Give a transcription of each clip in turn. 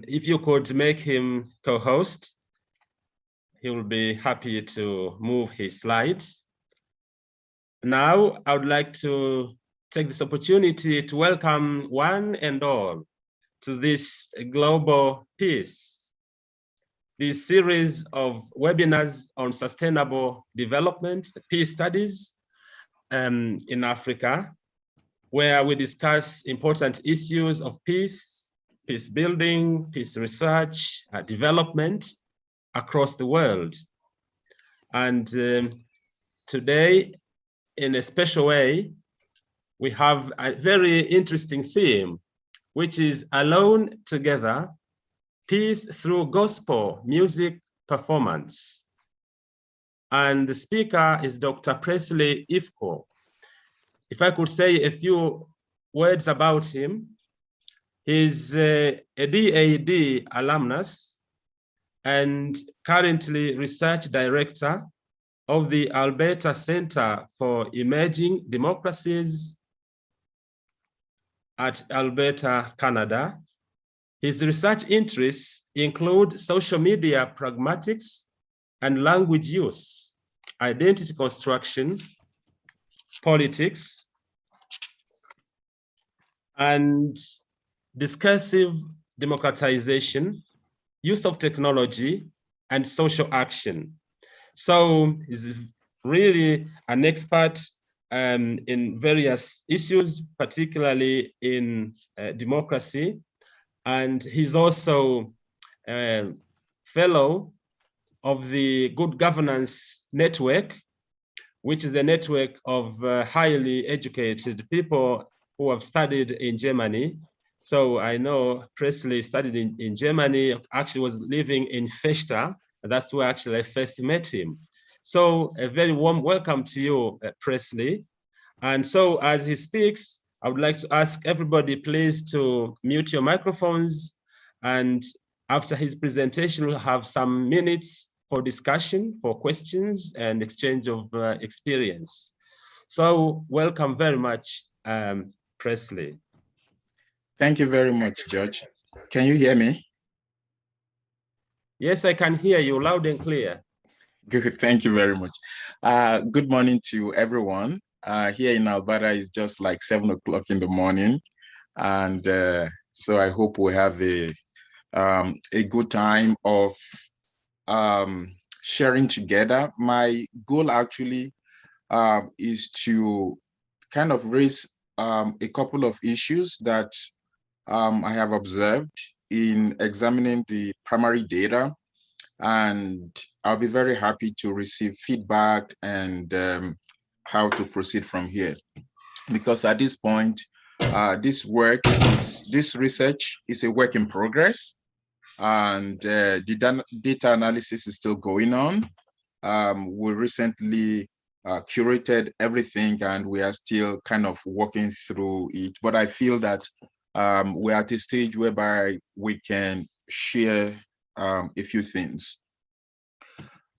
if you could make him co-host, he will be happy to move his slides. Now, I would like to take this opportunity to welcome one and all to this global peace, this series of webinars on sustainable development, peace studies in Africa, where we discuss important issues of peace, peace building, peace research, development across the world. And today, in a special way, we have a very interesting theme, which is Alone Together, Peace Through Gospel Music Performance. And the speaker is Dr. Presley Ifukor. If I could say a few words about him, he's a DAD alumnus and currently research director of the Alberta Center for Emerging Democracies at Alberta, Canada. His research interests include social media pragmatics and language use, identity construction, politics, and discursive democratization, use of technology, and social action. So he's really an expert in various issues, particularly in democracy. And he's also a fellow of the Good Governance Network, which is a network of highly educated people who have studied in Germany. So I know Presley studied in Germany, actually was living in Fechter. That's where actually I first met him. So a very warm welcome to you, Presley. And so as he speaks, I would like to ask everybody please to mute your microphones. And after his presentation, we'll have some minutes for discussion, for questions and exchange of experience. So welcome very much, Presley. Thank you very much, George. Can you hear me? Yes, I can hear you loud and clear. Good, thank you very much. Good morning to everyone. Here in Alberta, it's just like 7 o'clock in the morning. And so I hope we have a good time of sharing together. My goal actually is to kind of raise a couple of issues that I have observed in examining the primary data, and I'll be very happy to receive feedback and how to proceed from here. Because at this point, this research is a work in progress, and the data analysis is still going on. We recently curated everything, and we are still kind of working through it. But I feel that we're at a stage whereby we can share a few things.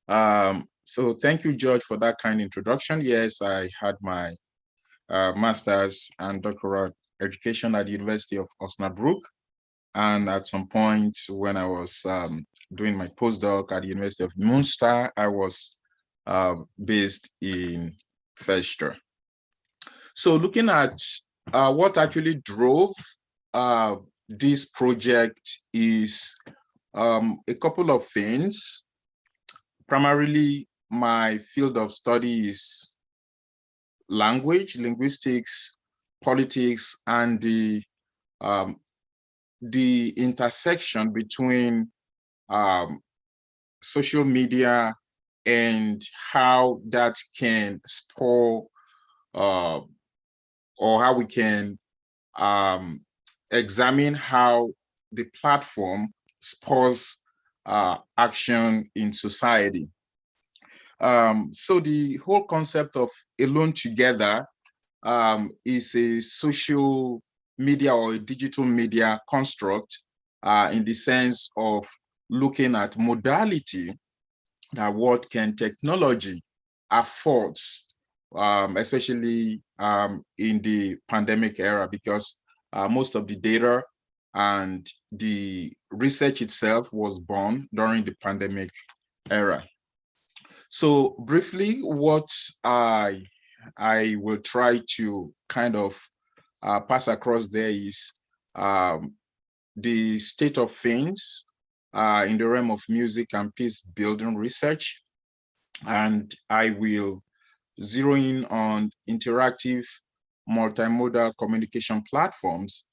So thank you, George, for that kind introduction. Yes, I had my master's and doctoral education at the University of Osnabrück. And at some point when I was doing my postdoc at the University of Münster, I was based in Fechter. So looking at what actually drove this project is a couple of things. Primarily, my field of study is language, linguistics, politics, and the intersection between social media and how that can spur or how we can examine how the platform spurs action in society. So the whole concept of Alone Together is a social media or a digital media construct in the sense of looking at modality that what can technology affords, especially in the pandemic era, because most of the data and the research itself was born during the pandemic era. So briefly, what I will try to kind of pass across there is the state of things in the realm of music and peace building research. And I will zero in on interactive multimodal communication platforms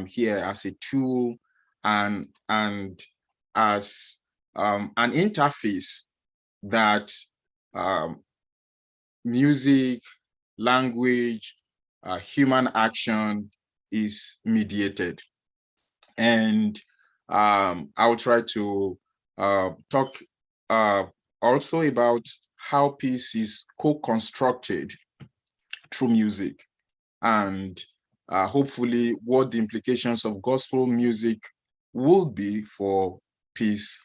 here as a tool and as an interface that music, language, human action is mediated. And I'll try to talk also about how peace is co-constructed through music, and hopefully what the implications of gospel music will be for peace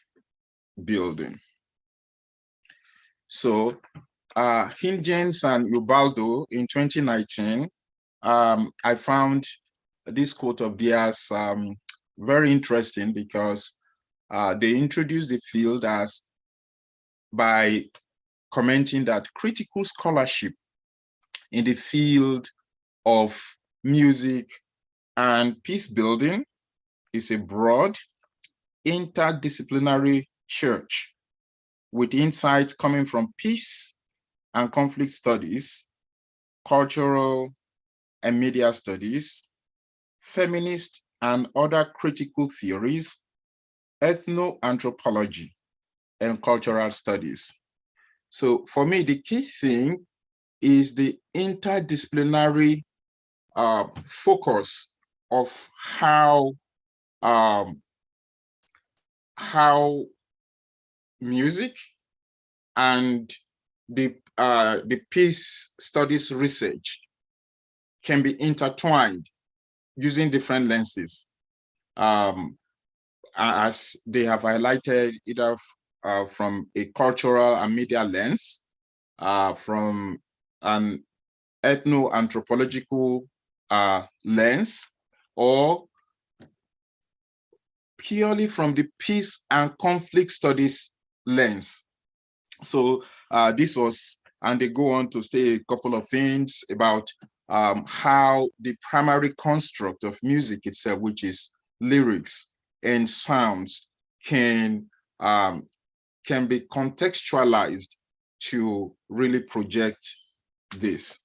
building. So Hintjens and Ubaldo in 2019, I found this quote of theirs very interesting because they introduced the field as by commenting that critical scholarship in the field of music and peace building is a broad, interdisciplinary church with insights coming from peace and conflict studies, cultural and media studies, feminist and other critical theories, ethnoanthropology, and cultural studies. So for me, the key thing is the interdisciplinary focus of how music and the peace studies research can be intertwined using different lenses, as they have highlighted, either from a cultural and media lens, from an ethnoanthropological lens, or purely from the peace and conflict studies lens. So this was, and they go on to say a couple of things about how the primary construct of music itself, which is lyrics and sounds, can be contextualized to really project this.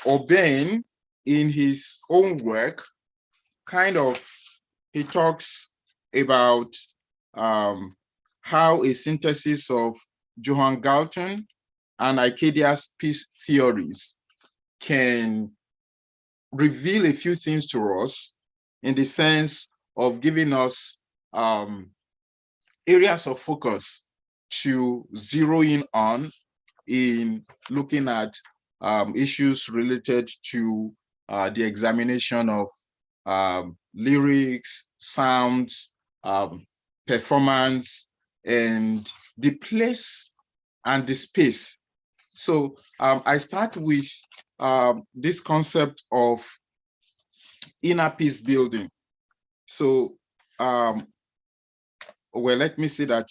Urbain, in his own work, he talks about how a synthesis of Johann Galtung and Ike's peace theories can reveal a few things to us in the sense of giving us areas of focus to zero in on in looking at issues related to the examination of lyrics, sounds, performance, and the place and the space. So I start with this concept of inner peace building. So, well, let me say that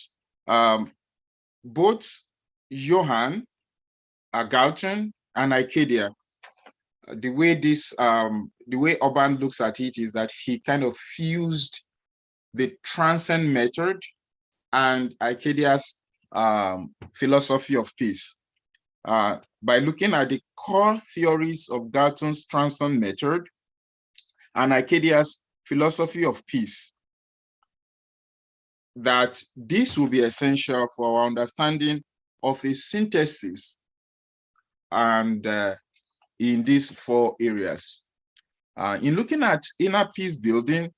both Johann Galtung and Ike, the way Urbain looks at it is that he kind of fused the transcend method and Ike's philosophy of peace. By looking at the core theories of Galtung's transcend method and Ike's philosophy of peace, that this will be essential for our understanding of a synthesis and in these four areas. In looking at inner peace building,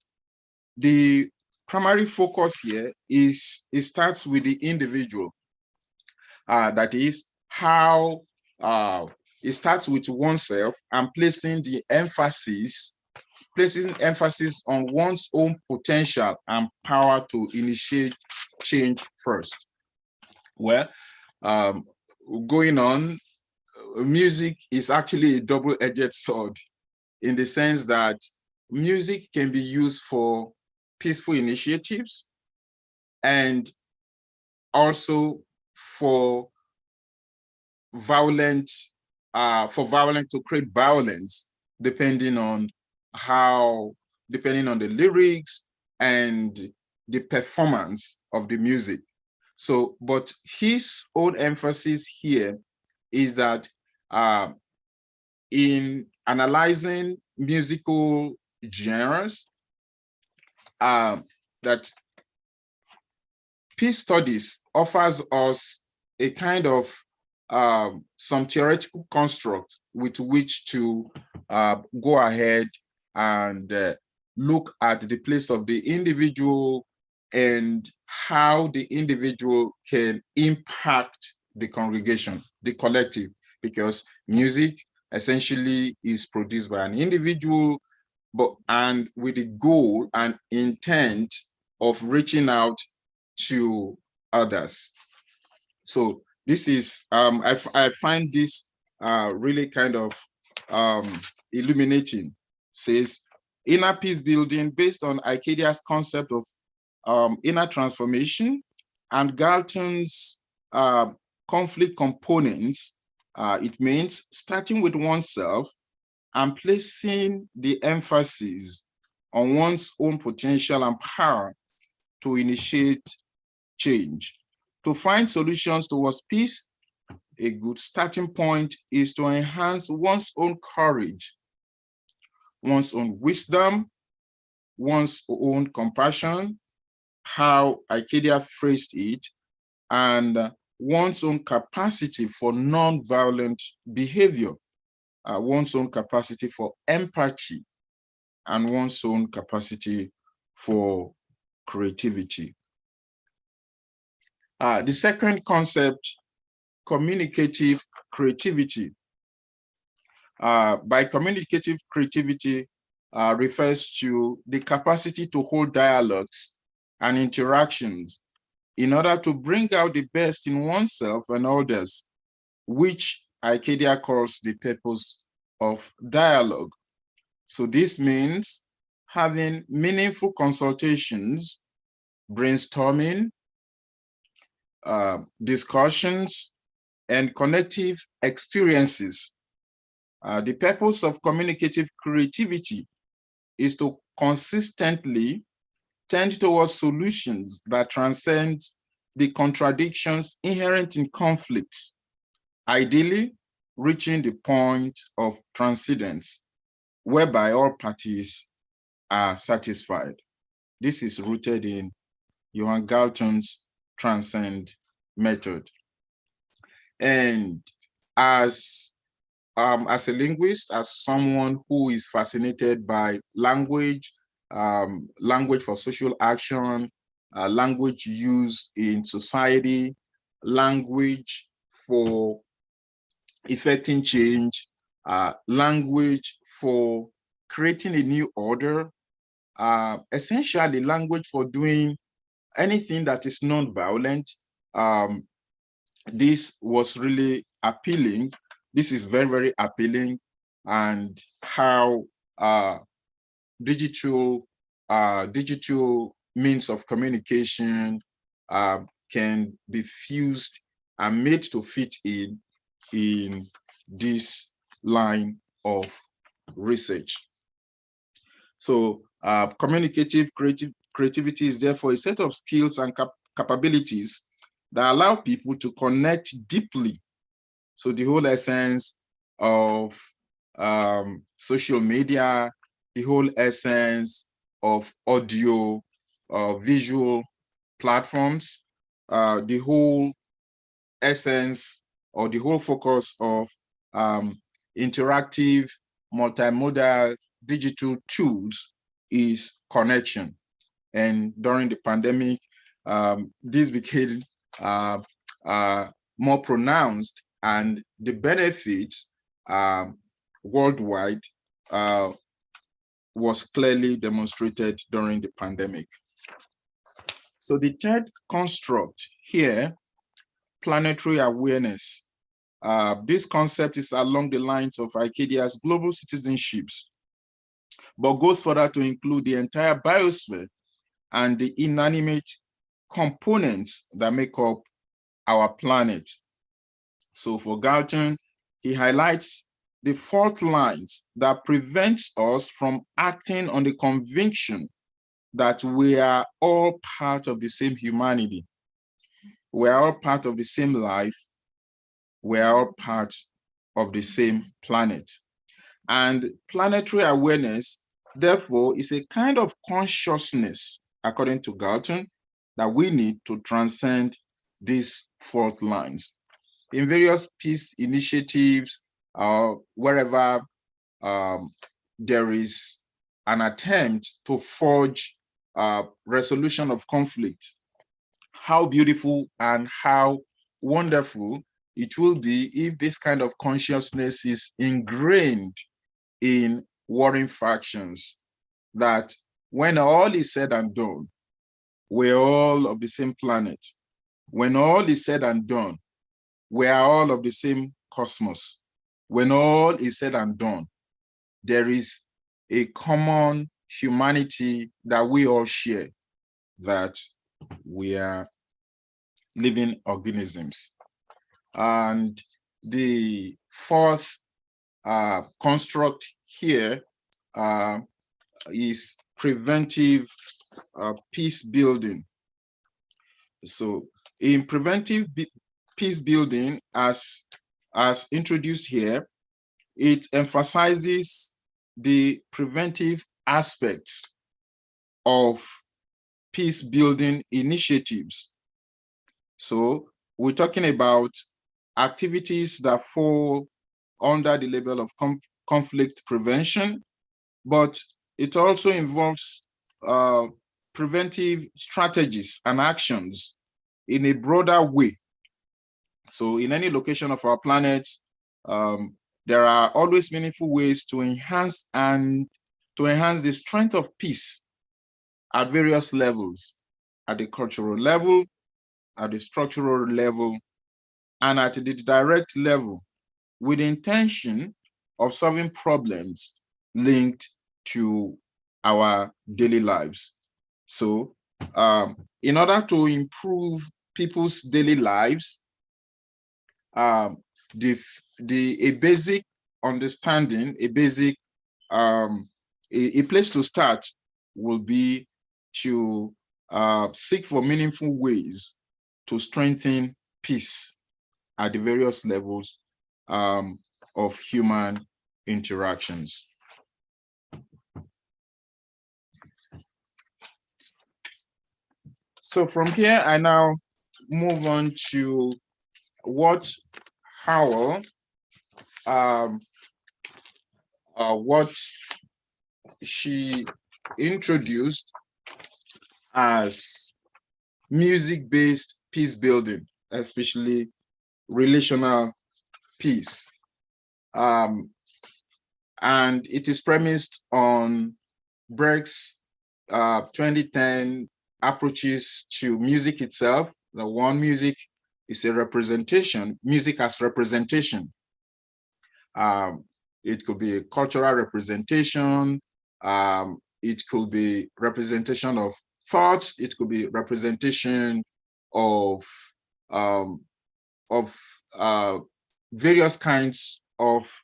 the primary focus here is, it starts with the individual. That is how it starts with oneself and placing emphasis on one's own potential and power to initiate change first. Well, going on, music is actually a double-edged sword, in the sense that music can be used for peaceful initiatives and also for violence, to create violence, depending on the lyrics and the performance of the music. So, but his own emphasis here is that in analyzing musical genres, that peace studies offers us a kind of some theoretical construct with which to go ahead and look at the place of the individual and how the individual can impact the congregation, the collective, because music essentially is produced by an individual, and with the goal and intent of reaching out to others. So this is, I find this really kind of illuminating. Says, inner peace building based on Icadia's concept of inner transformation and Galtung's conflict components. It means starting with oneself and placing the emphasis on one's own potential and power to initiate change. To find solutions towards peace, a good starting point is to enhance one's own courage, one's own wisdom, one's own compassion, how Icadia phrased it, and one's own capacity for non-violent behavior, one's own capacity for empathy, and one's own capacity for creativity. The second concept, communicative creativity. By communicative creativity refers to the capacity to hold dialogues and interactions in order to bring out the best in oneself and others, which Icadia calls the purpose of dialogue. So this means having meaningful consultations, brainstorming, discussions, and connective experiences. The purpose of communicative creativity is to consistently tend towards solutions that transcend the contradictions inherent in conflicts, ideally reaching the point of transcendence, whereby all parties are satisfied. This is rooted in Johann Galtung's transcend method. And as a linguist, as someone who is fascinated by language, language for social action, language used in society, language for effecting change, language for creating a new order, essentially language for doing anything that is non-violent. This was really appealing. This is very, very appealing, and how digital means of communication can be fused and made to fit in this line of research. So communicative creativity is therefore a set of skills and capabilities that allow people to connect deeply. So the whole essence of social media, the whole essence of audio, visual platforms, the whole essence or the whole focus of interactive, multimodal digital tools is connection. And during the pandemic, this became more pronounced, and the benefits worldwide was clearly demonstrated during the pandemic. So the third construct here, planetary awareness. This concept is along the lines of Ike's global citizenships, but goes further to include the entire biosphere and the inanimate components that make up our planet. So for Galtung, he highlights the fault lines that prevents us from acting on the conviction that we are all part of the same humanity. We are all part of the same life. We are all part of the same planet. And planetary awareness, therefore, is a kind of consciousness, according to Galtung, that we need to transcend these fault lines. In various peace initiatives, wherever there is an attempt to forge resolution of conflict, how beautiful and how wonderful it will be if this kind of consciousness is ingrained in warring factions, that when all is said and done, we're all of the same planet. When all is said and done, we are all of the same cosmos. When all is said and done, there is a common humanity that we all share, that we are living organisms. And the fourth construct here is preventive peace building. So in preventive peace building, as introduced here, it emphasizes the preventive aspects of peace building initiatives. So we're talking about activities that fall under the label of conflict prevention, but it also involves preventive strategies and actions in a broader way. So in any location of our planet, there are always meaningful ways to enhance the strength of peace at various levels, at the cultural level, at the structural level, and at the direct level, with the intention of solving problems linked to our daily lives. So in order to improve people's daily lives, a basic understanding, a place to start will be to seek for meaningful ways to strengthen peace at the various levels of human interactions. So from here, I now move on to what Howell, what she introduced as music-based peace building, especially relational peace. And it is premised on Bergh's 2010 approaches to music itself. The one, music is a representation, music as representation. It could be a cultural representation. It could be representation of thoughts. It could be representation of various kinds of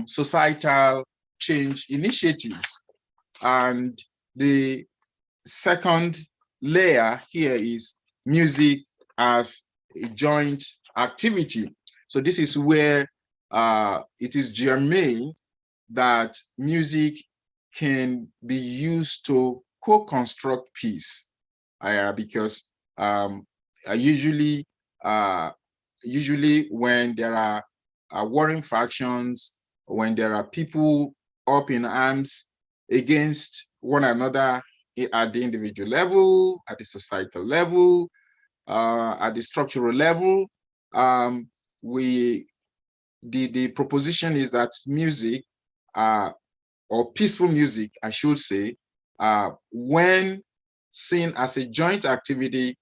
societal change initiatives. And the second layer here is music as a joint activity. So this is where it is germane that music can be used to co-construct peace, because usually when there are warring factions, when there are people up in arms against one another at the individual level, at the societal level, at the structural level, the proposition is that music, or peaceful music, I should say, when seen as a joint activity,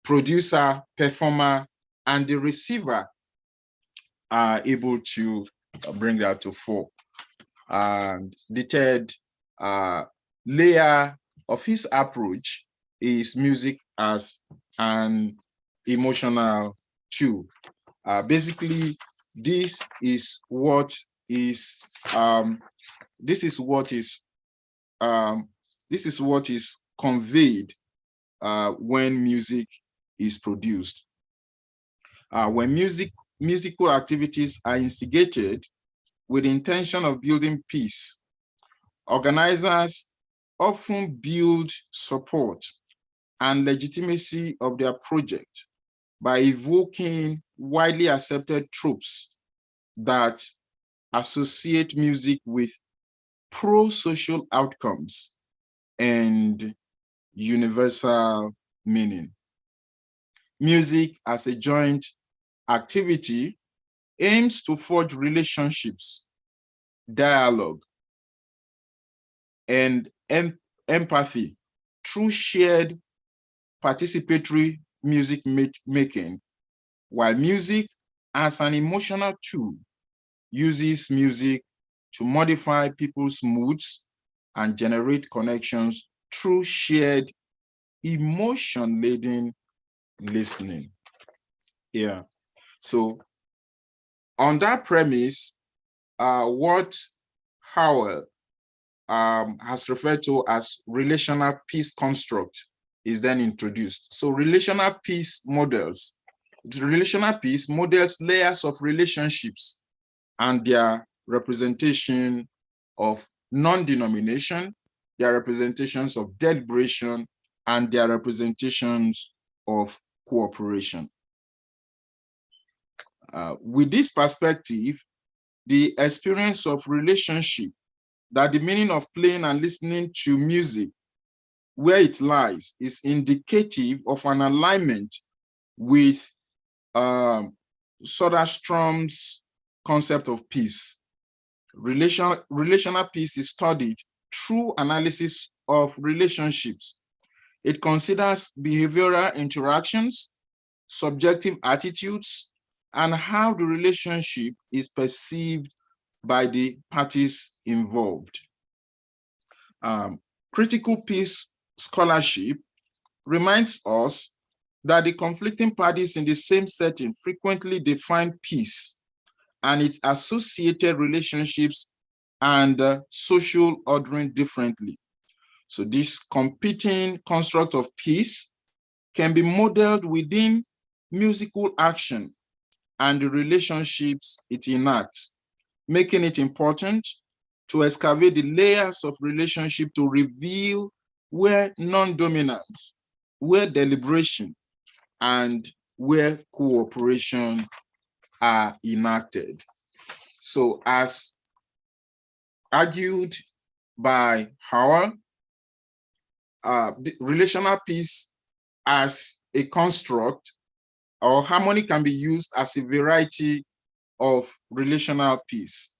producer, performer, and the receiver are able to bring that to fore. And the third layer of his approach is music as an emotional tool. Basically, this is what is conveyed when music is produced. When musical activities are instigated with the intention of building peace, organizers often build support and legitimacy of their project by evoking widely accepted tropes that associate music with pro-social outcomes and universal meaning. Music as a joint activity aims to forge relationships, dialogue, and empathy through shared participatory music making, while music as an emotional tool uses music to modify people's moods and generate connections through shared emotion-laden listening. Yeah. So on that premise, what Howell has referred to as relational peace construct is then introduced. So relational peace models layers of relationships and their representation of non-denomination, their representations of deliberation, and their representations of cooperation. With this perspective, the experience of relationship, that the meaning of playing and listening to music, where it lies, is indicative of an alignment with Soderstrom's concept of peace. Relational peace is studied through analysis of relationships. It considers behavioral interactions, subjective attitudes, and how the relationship is perceived by the parties involved. Critical peace scholarship reminds us that the conflicting parties in the same setting frequently define peace and its associated relationships and social ordering differently. So this competing construct of peace can be modeled within musical action and the relationships it enacts, making it important to excavate the layers of relationship to reveal where non-dominance, where deliberation, and where cooperation are enacted. So as argued by Howell, the relational peace as a construct or harmony can be used as a variety of relational peace.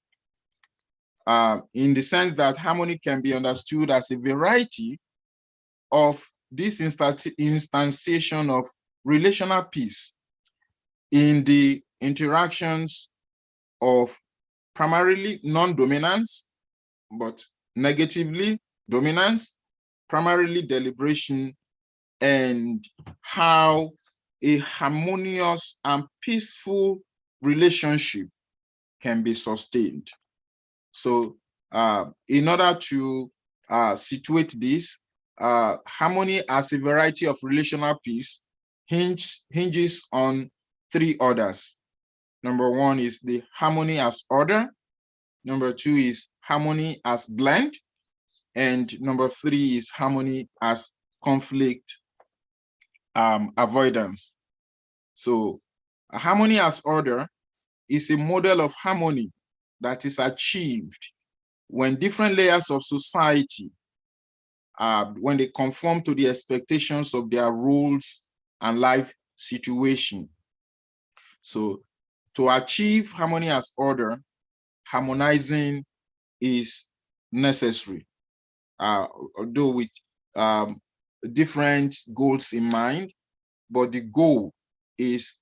In the sense that harmony can be understood as a variety of this instantiation of relational peace in the interactions of primarily non-dominance, but negatively dominance, primarily deliberation, and how a harmonious and peaceful relationship can be sustained. So in order to situate this, harmony as a variety of relational peace hinges on three orders. Number one is the harmony as order. Number two is harmony as blend. And number three is harmony as conflict avoidance. So a harmony as order is a model of harmony that is achieved when different layers of society, when they conform to the expectations of their roles and life situation. So to achieve harmony as order, harmonizing is necessary, although with different goals in mind, but the goal is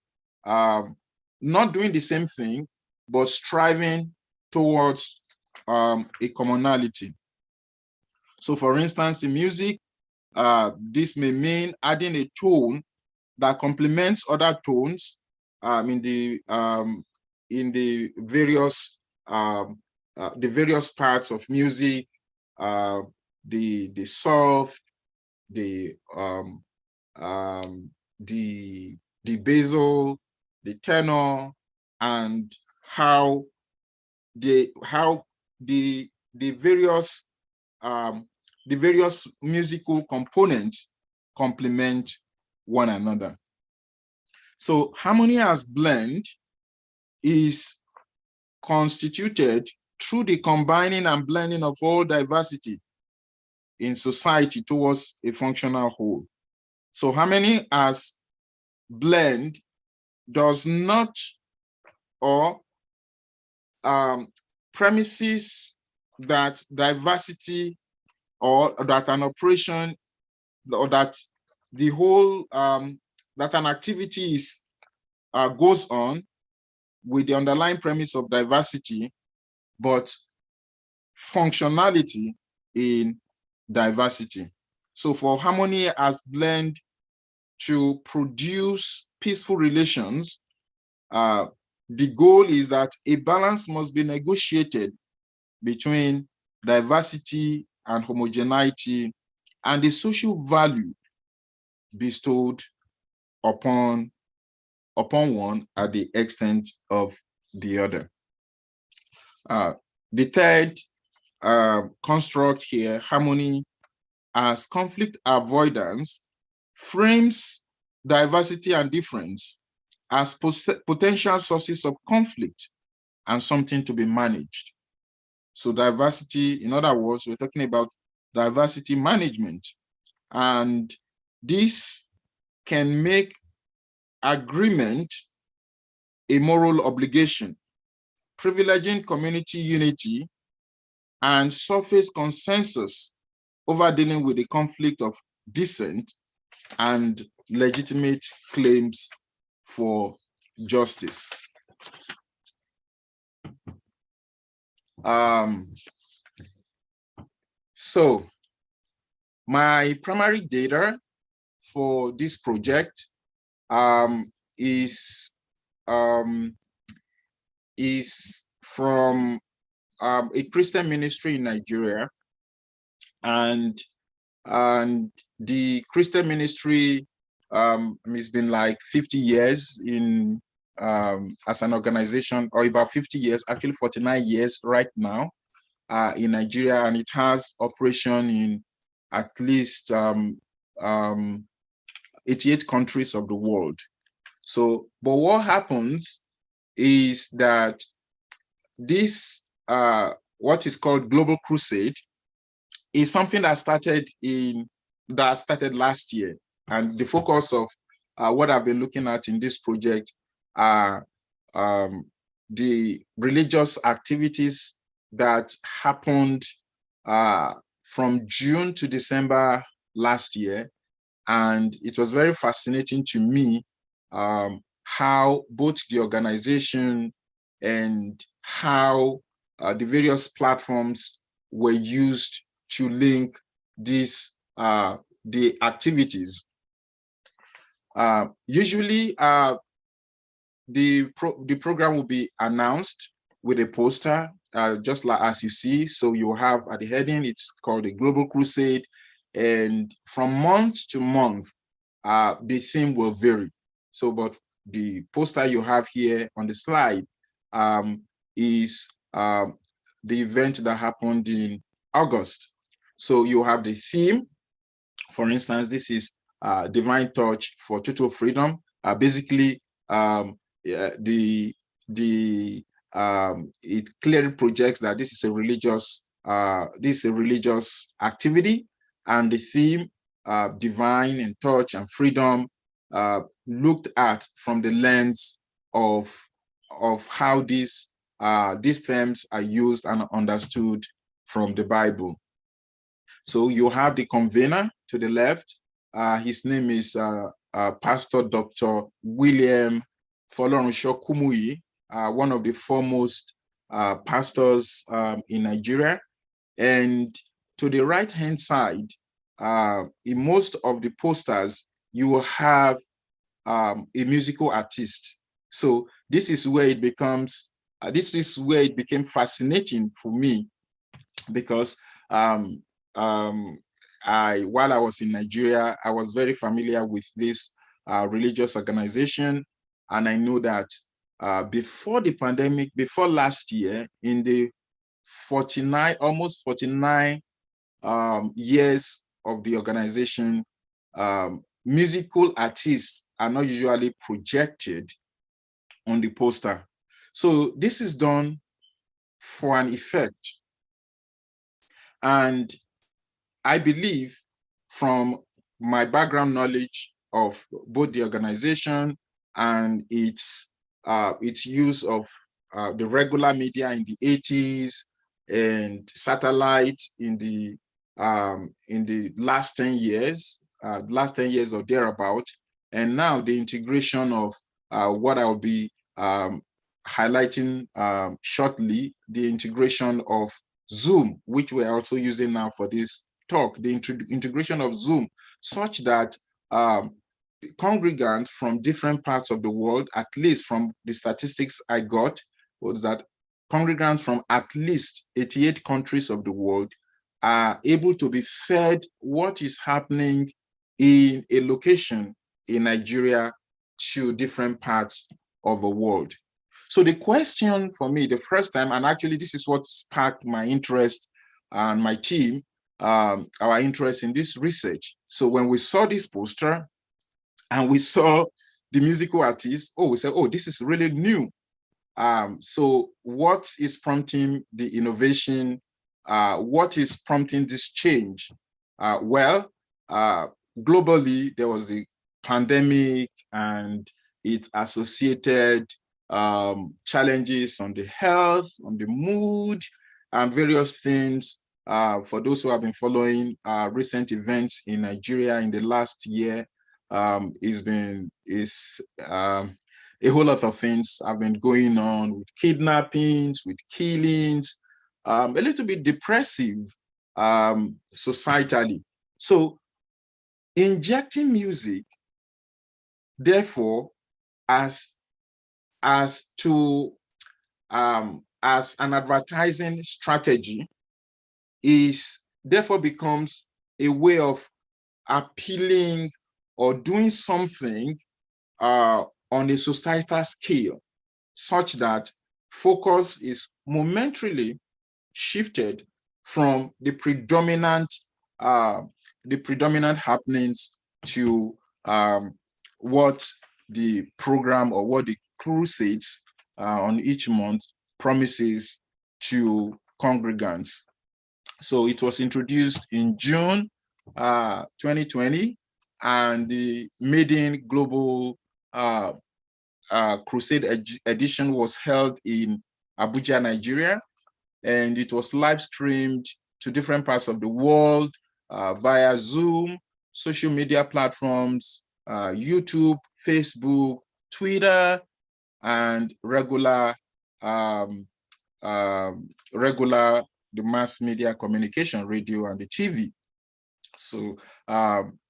not doing the same thing, but striving towards a commonality. So for instance, in music, this may mean adding a tone that complements other tones in the various parts of music, the soft, the basal, the tenor, and how the various musical components complement one another. So harmony as blend is constituted through the combining and blending of all diversity in society towards a functional whole. So harmony as blend does not, or premises that diversity, or that an operation, or that the whole, that an activity is goes on with the underlying premise of diversity, but functionality in diversity. So for harmony as blend to produce peaceful relations, the goal is that a balance must be negotiated between diversity and homogeneity and the social value bestowed upon one at the extent of the other. The third construct here, harmony as conflict avoidance, frames diversity and difference as potential sources of conflict and something to be managed. So diversity, in other words, we're talking about diversity management. And this can make agreement a moral obligation, privileging community unity and surface consensus over dealing with the conflict of dissent and legitimate claims for justice. So my primary data for this project is from a Christian ministry in Nigeria, and the Christian ministry has been like 50 years in as an organization, or about 50 years, actually 49 years right now in Nigeria, and it has operation in at least 88 countries of the world. So, but what happens is that this, what is called Global Crusade, is something that started last year. And the focus of what I've been looking at in this project are the religious activities that happened from June to December last year. And it was very fascinating to me how both the organization and how the various platforms were used to link these the activities. Usually, the program will be announced with a poster, just like as you see. So you have at the heading, it's called a Global Crusade, and from month to month, the theme will vary. So, but the poster you have here on the slide is the event that happened in August. So you have the theme. For instance, this is Divine Touch for Total Freedom. Basically, it clearly projects that this is a religious activity, and the theme, divine and touch and freedom, looked at from the lens of how these themes are used and understood from the Bible. So you have the convener to the left. His name is Pastor Dr. William Folorunsho Kumuyi. one of the foremost pastors in Nigeria. And to the right-hand side, in most of the posters, you will have a musical artist. So this is where it becomes, this is where it became fascinating for me, because while I was in Nigeria, I was very familiar with this religious organization. And I know that before the pandemic, before last year, in the 49, almost 49 years of the organization, musical artists are not usually projected on the poster. So this is done for an effect. And I believe, from my background knowledge of both the organization and its use of the regular media in the 80s and satellite in the last 10 years, or thereabout, and now the integration of what I'll be highlighting shortly, the integration of Zoom, which we're also using now for this talk, the integration of Zoom, such that congregants from different parts of the world, at least from the statistics I got, was that congregants from at least 88 countries of the world are able to be fed what is happening in a location in Nigeria to different parts of the world. So the question for me the first time, and actually this is what sparked my interest and my team, our interest in this research. So when we saw this poster and we saw the musical artist, we said, oh, this is really new. So what is prompting the innovation? What is prompting this change? Globally, there was the pandemic and its associated challenges on the health, on the mood, and various things. For those who have been following recent events in Nigeria in the last year, a whole lot of things have been going on with kidnappings, with killings, a little bit depressive societally. So injecting music, therefore, as an advertising strategy, therefore becomes a way of appealing or doing something on a societal scale, such that focus is momentarily shifted from the predominant happenings to what the program or what the crusades on each month promises to congregants. So it was introduced in June 2020, and the maiden global crusade edition was held in Abuja, Nigeria, and it was live streamed to different parts of the world via Zoom, social media platforms, YouTube, Facebook, Twitter, and regular the mass media communication, radio and the TV. So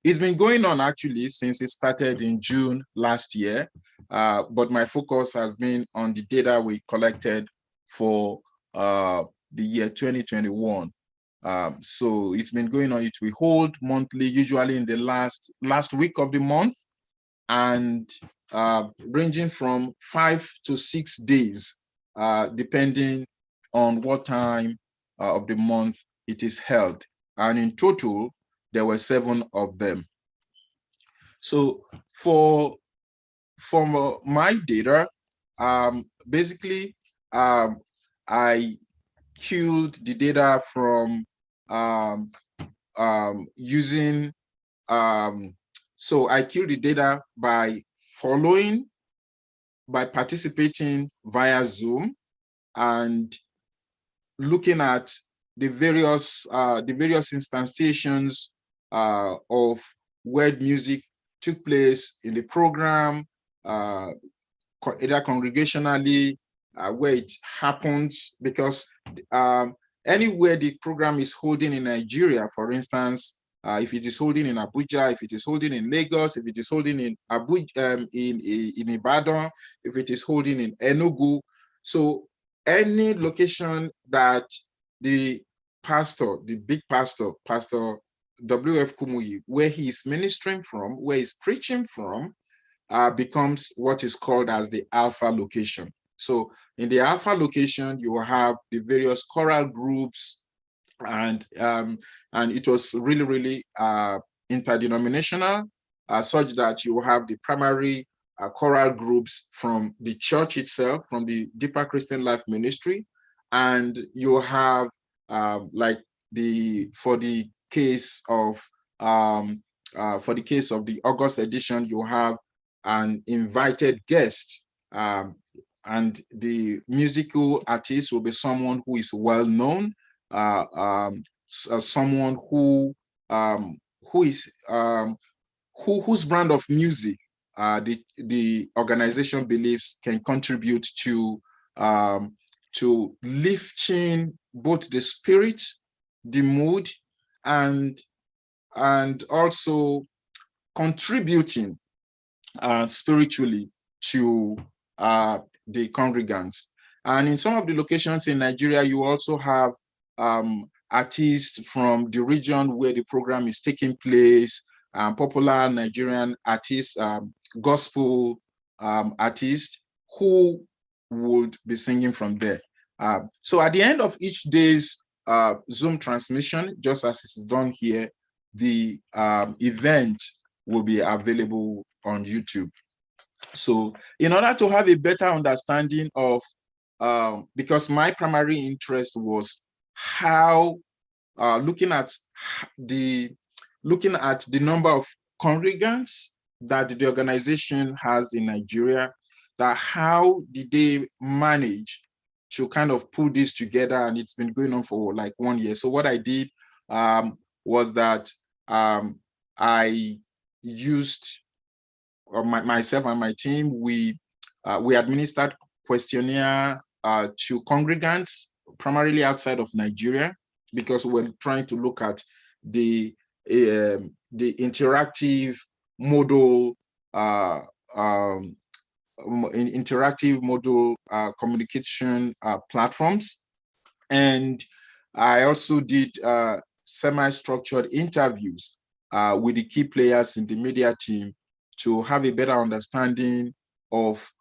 it's been going on actually since it started in June last year, but my focus has been on the data we collected for the year 2021. So it's been going on. We hold monthly, usually in the last week of the month, and ranging from 5 to 6 days, depending on what time of the month it is held. And in total, there were 7 of them. So for my data, basically, I cued the data from using, so I cued the data by participating via Zoom and looking at the various instantiations of where music took place in the program, either congregationally where it happens, because anywhere the program is holding in Nigeria, for instance, if it is holding in Abuja, if it is holding in Lagos, if it is holding in Abuja, in Ibadan, if it is holding in Enugu, so any location that the pastor, the big pastor, Pastor W.F. Kumuyi, where he is ministering from, where he's preaching from, becomes what is called as the alpha location. So in the alpha location, you will have the various choral groups, and it was really, really interdenominational, such that you will have the primary choral groups from the church itself, from the Deeper Christian Life Ministry, and you will have like for the case of the August edition, you have an invited guest, and the musical artist will be someone who is well known, someone whose brand of music the organization believes can contribute to lifting both the spirit, the mood, and also contributing spiritually to the congregants. And in some of the locations in Nigeria, you also have artists from the region where the program is taking place, popular Nigerian artists, gospel artists who would be singing from there. So at the end of each day's Zoom transmission, just as it is done here, the event will be available on YouTube. So in order to have a better understanding of, because my primary interest was how, looking at the number of congregants that the organization has in Nigeria, that how did they manage to kind of pull this together, and it's been going on for like 1 year. So what I did was that I used myself and my team, we administered questionnaire to congregants, primarily outside of Nigeria, because we're trying to look at the interactive model, communication platforms. And I also did semi-structured interviews with the key players in the media team to have a better understanding of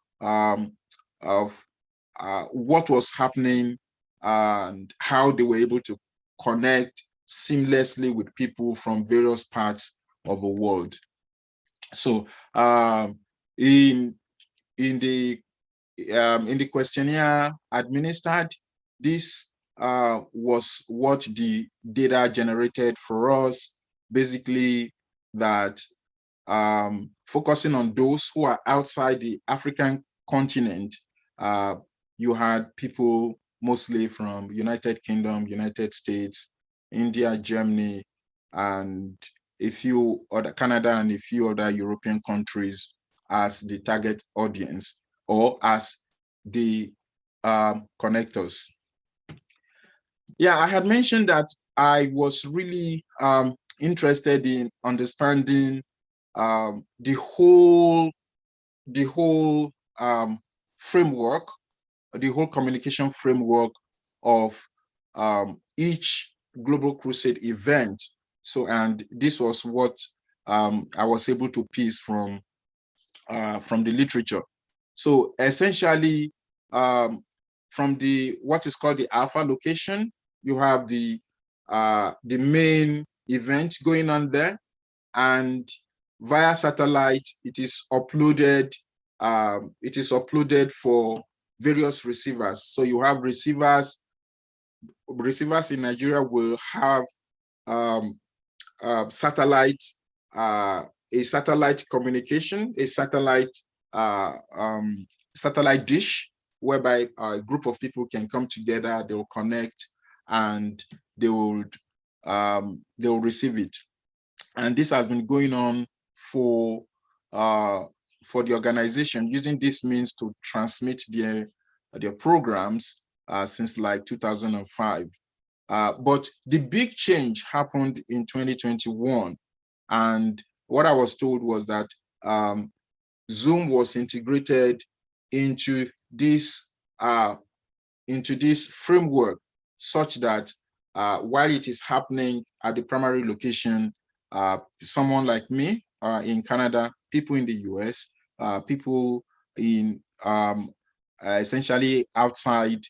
what was happening and how they were able to connect seamlessly with people from various parts of the world. So in the questionnaire administered, this was what the data generated for us, basically that focusing on those who are outside the African continent, you had people mostly from United Kingdom, United States, India, Germany, and a few other, Canada, and a few other European countries as the target audience, or as the connectors. Yeah, I had mentioned that I was really interested in understanding the whole framework, the whole communication framework of each Global Crusade event. So, and this was what I was able to piece from the literature. So essentially, from what is called the alpha location, you have the main event going on there, and via satellite, it is uploaded. It is uploaded for various receivers. So you have receivers. Receivers in Nigeria will have satellite, a satellite communication, a satellite satellite dish, whereby a group of people can come together, they will connect, and they will receive it. And this has been going on for the organization, using this means to transmit their programs since like 2005. But the big change happened in 2021. And what I was told was that Zoom was integrated into this framework, such that while it is happening at the primary location, someone like me in Canada, people in the US, people in essentially outside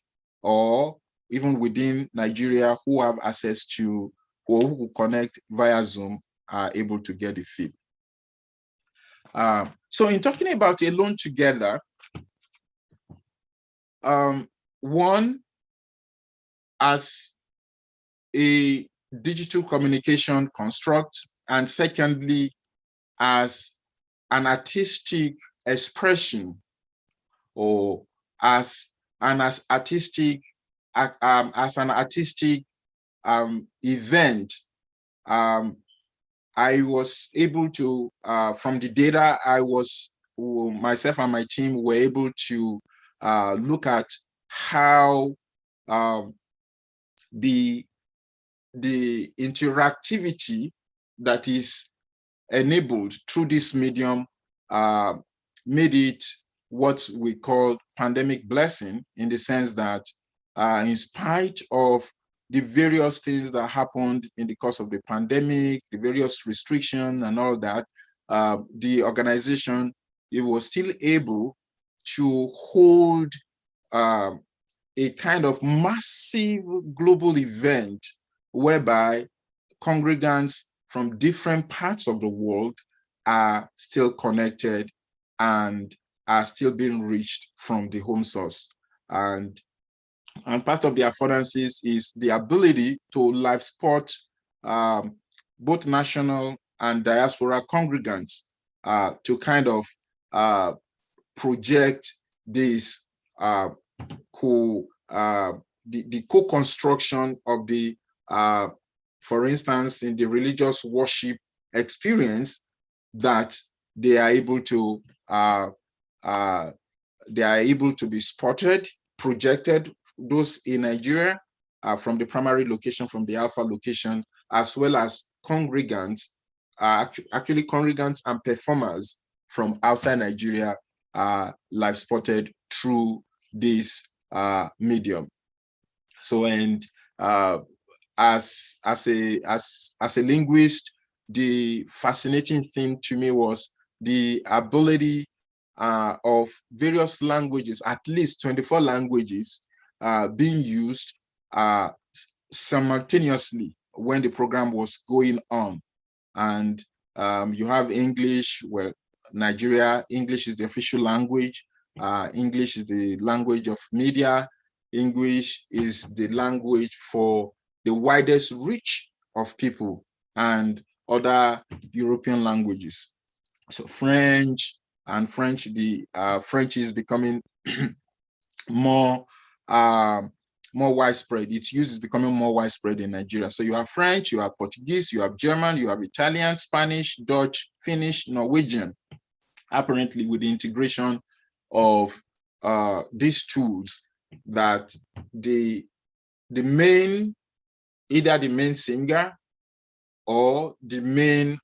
or even within Nigeria who have access to or who connect via Zoom are able to get the feed. So in talking about Alone Together, one, as a digital communication construct, and secondly, as an artistic expression, or as an artistic event. I was able to, from the data, myself and my team were able to look at how the interactivity that is enabled through this medium made it what we call pandemic blessing, in the sense that in spite of the various things that happened in the course of the pandemic, the various restrictions and all that, the organization, it was still able to hold a kind of massive global event whereby congregants from different parts of the world are still connected and are still being reached from the home source. And part of the affordances is the ability to live spot both national and diaspora congregants to kind of project this the co-construction of the, for instance, in the religious worship experience, that they are able to be spotted, projected, those in Nigeria from the primary location, from the alpha location, as well as congregants, actually congregants and performers from outside Nigeria live spotted through this medium. So, and as a linguist, the fascinating thing to me was the ability of various languages, at least 24 languages, being used simultaneously when the program was going on. And you have English. Well, Nigeria, English is the official language. English is the language of media. English is the language for the widest reach of people, and other European languages. So French, and French is becoming more widespread. Its use is becoming more widespread in Nigeria. So you have French, you have Portuguese, you have German, you have Italian, Spanish, Dutch, Finnish, Norwegian. Apparently, with the integration of these tools, that either the main singer or the main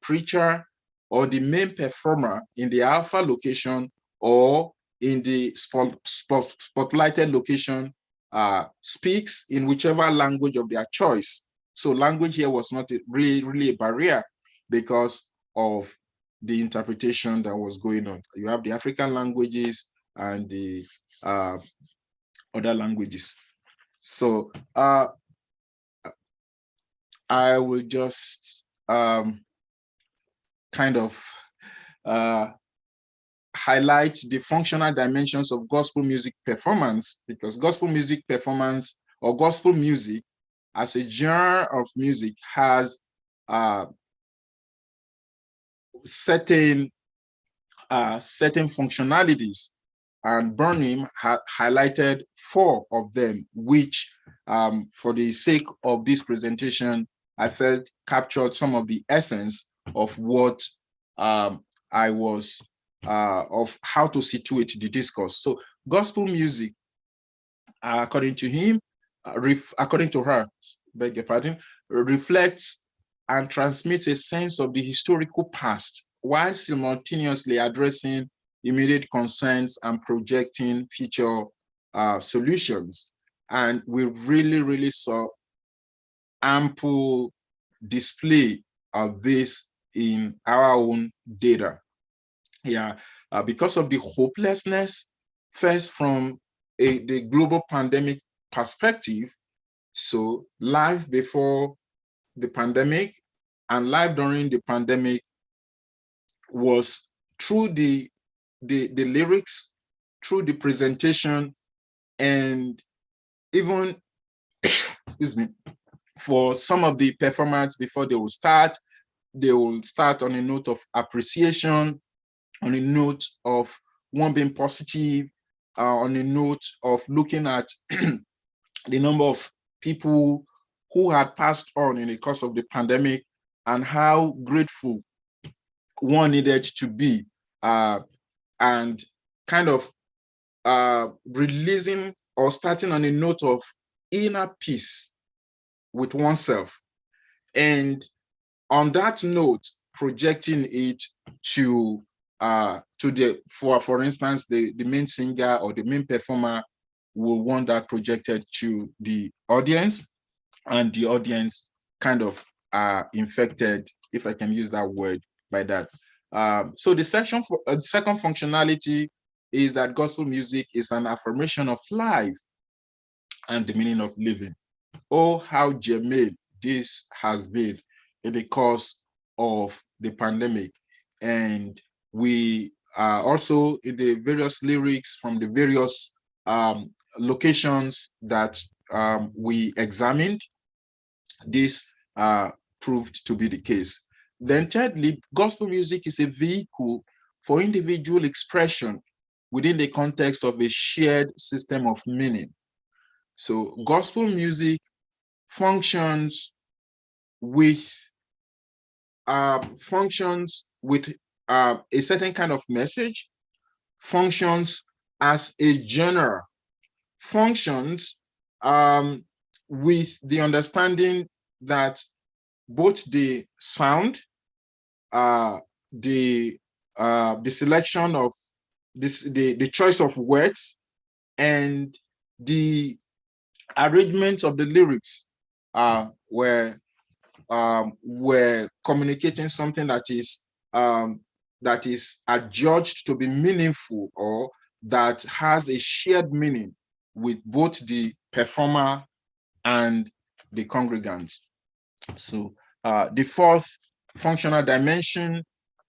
preacher or the main performer in the alpha location or in the spotlighted location speaks in whichever language of their choice. So language here was not really a barrier because of the interpretation that was going on. You have the African languages and the other languages. So I will just kind of highlight the functional dimensions of gospel music performance, because gospel music performance, or gospel music as a genre of music, has certain functionalities, and Bergh had highlighted 4 of them, which for the sake of this presentation, I felt captured some of the essence of what I was of how to situate the discourse. So gospel music, according to him, according to her, beg your pardon, reflects and transmits a sense of the historical past while simultaneously addressing immediate concerns and projecting future solutions. And we really, really saw ample display of this in our own data. Yeah, because of the hopelessness, first from the global pandemic perspective, so life before the pandemic and life during the pandemic was through the lyrics, through the presentation, and even, excuse me, for some of the performance before they will start on a note of appreciation, on a note of one being positive, on a note of looking at the number of people who had passed on in the course of the pandemic and how grateful one needed to be, and kind of releasing or starting on a note of inner peace with oneself. And on that note, projecting it to the, for instance, the main singer or the main performer will want that projected to the audience, and the audience kind of infected, if I can use that word, by that. So the second functionality is that gospel music is an affirmation of life and the meaning of living. Oh, how germane this has been in the course of the pandemic. And we also, in the various lyrics from the various locations that we examined, this proved to be the case. Then thirdly, gospel music is a vehicle for individual expression within the context of a shared system of meaning. So gospel music functions with a certain kind of message, functions as a genre, functions with the understanding that both the sound, the selection of the choice of words, and the arrangement of the lyrics were communicating something that is adjudged to be meaningful, or that has a shared meaning with both the performer and the congregants. So the fourth functional dimension,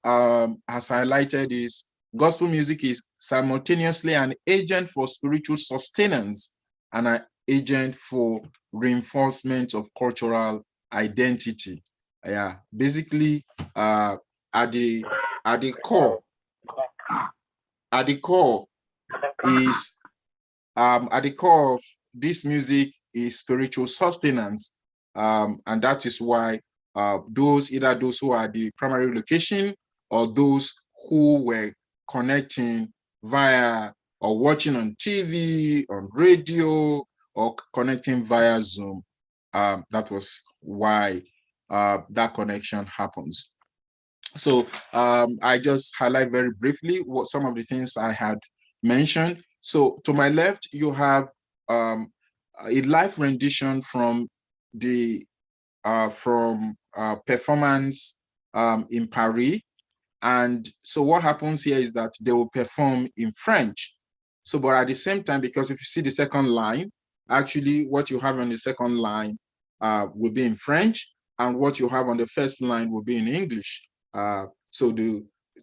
as highlighted, is gospel music is simultaneously an agent for spiritual sustenance and an agent for reinforcement of cultural identity. Yeah, basically, at the core of this music is spiritual sustenance, and that is why either those who are the primary location or those who were connecting via or watching on TV, on radio, or connecting via Zoom, that was why that connection happens. So I just highlight very briefly what some of the things I had mentioned. So to my left, you have a live rendition from the performance in Paris. And so what happens here is that they will perform in French. So, but at the same time, because if you see the second line, actually what you have on the second line will be in French, and what you have on the first line will be in English. So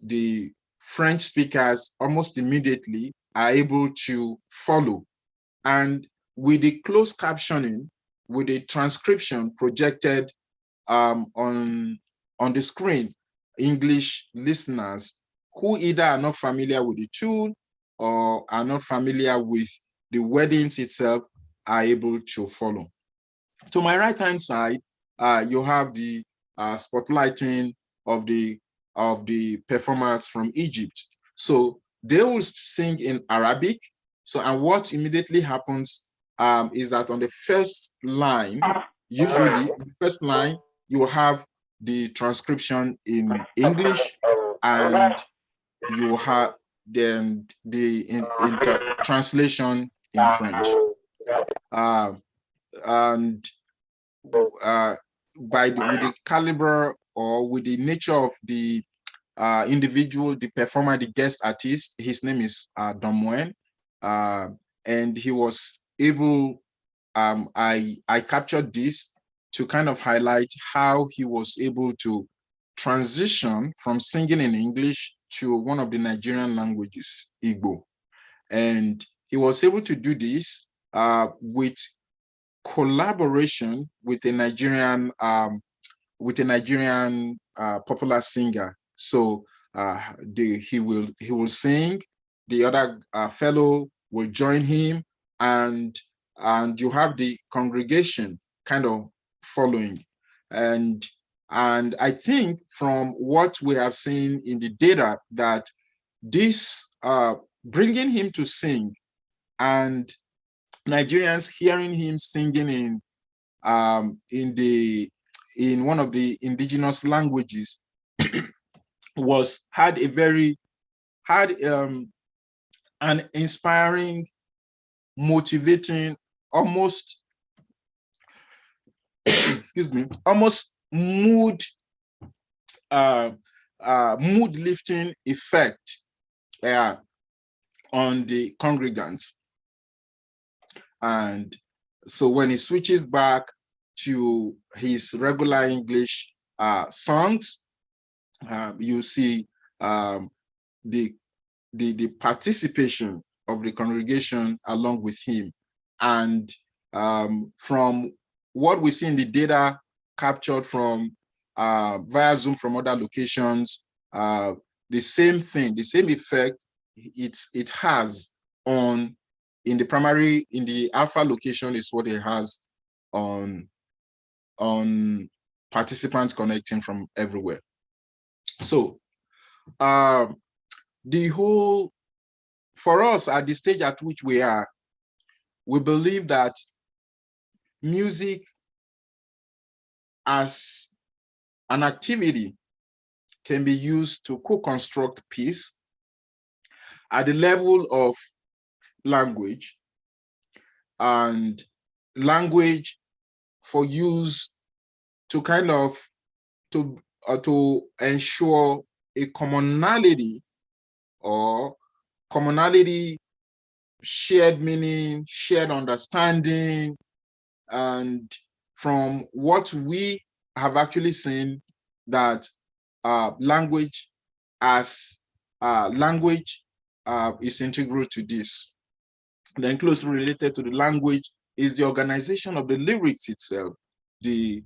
the French speakers almost immediately are able to follow. And with the closed captioning, with the transcription projected on the screen, English listeners who either are not familiar with the tool or are not familiar with the wordings itself are able to follow. To my right-hand side, you have the spotlighting of the performers from Egypt. So they will sing in Arabic, So, and what immediately happens is that on the first line, usually on the first line, you will have the transcription in English, and you will have then the translation in French. And with the caliber or with the nature of the individual, the performer, the guest artist, his name is Domwen, and he was able, I captured this to kind of highlight how he was able to transition from singing in English to one of the Nigerian languages, Igbo. And he was able to do this with collaboration with a Nigerian popular singer. So he will sing, the other fellow will join him, and you have the congregation kind of following. And I think from what we have seen in the data, that this bringing him to sing and Nigerians hearing him singing in one of the indigenous languages had an inspiring, motivating, almost excuse me, almost mood lifting effect on the congregants. And so when he switches back to his regular English songs, you see the participation of the congregation along with him. And from what we see in the data captured from via Zoom from other locations, the same thing, the same effect it has on in the alpha location is what it has on participants connecting from everywhere. So for us at the stage at which we are, we believe that music as an activity can be used to co-construct peace at the level of language, and language for use to kind of to ensure a commonality, shared meaning, shared understanding. And from what we have actually seen, that language is integral to this. Then closely related to the language is the organization of the lyrics itself, the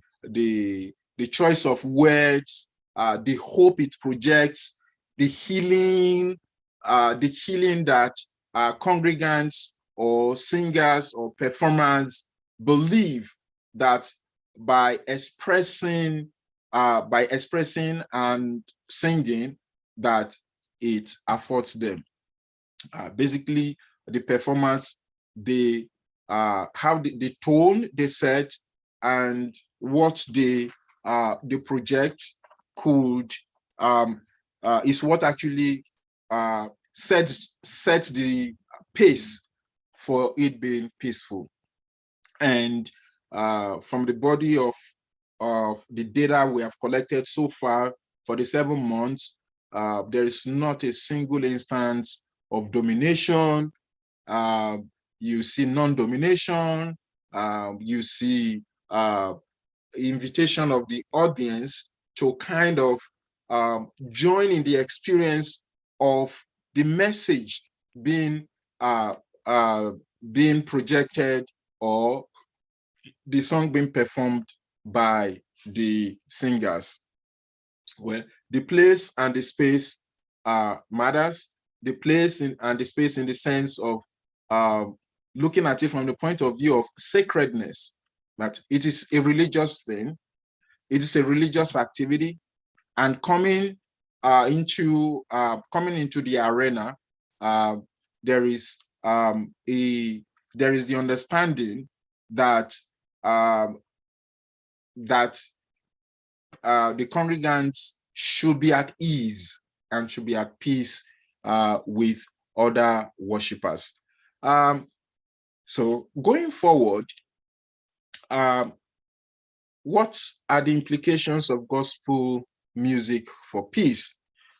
choice of words, the hope it projects, the healing that congregants or singers or performers believe that by expressing and singing, that it affords them. Basically, the performance, how the tone they set and what they project could is what actually sets the pace for it being peaceful. And from the body of the data we have collected so far for the 7 months, there is not a single instance of domination. You see non-domination. You see invitation of the audience to kind of join in the experience of the message being projected, or the song being performed by the singers. Well, the place and the space matters. The place and the space in the sense of looking at it from the point of view of sacredness, that it is a religious thing, it is a religious activity, and coming into the arena, there is there is the understanding that the congregants should be at ease and should be at peace with other worshippers. So going forward, what are the implications of gospel music for peace?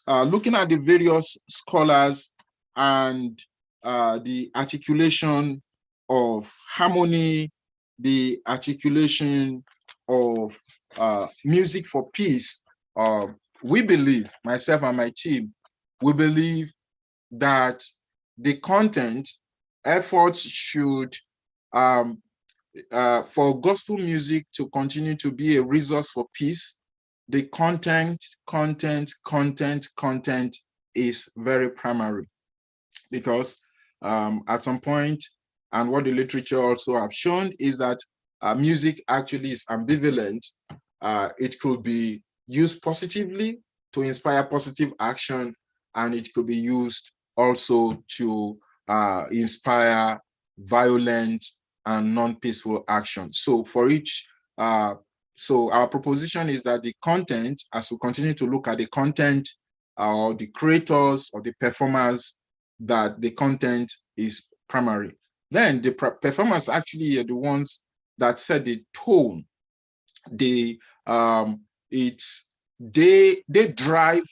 Looking at the various scholars and the articulation of harmony, the articulation of music for peace, we believe, myself and my team, we believe that the content efforts should, for gospel music to continue to be a resource for peace, the content is very primary, because at some point, and what the literature also have shown, is that music actually is ambivalent. It could be used positively to inspire positive action, and it could be used also to inspire violent and non-peaceful action. So for each, so our proposition is that the content, as we continue to look at the content or the creators or the performers, that the content is primary. Then the performers actually are the ones that set the tone. They drive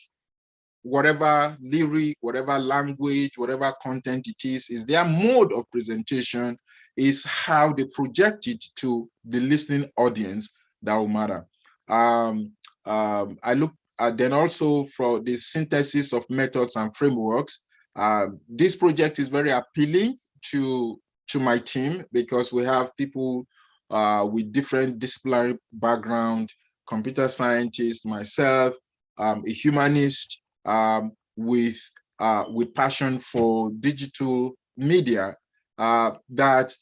whatever lyric, whatever language, whatever content it is their mode of presentation, is how they project it to the listening audience that will matter. I look at then also for the synthesis of methods and frameworks. This project is very appealing to my team, because we have people with different disciplinary background, computer scientist, myself, a humanist, with passion for digital media, that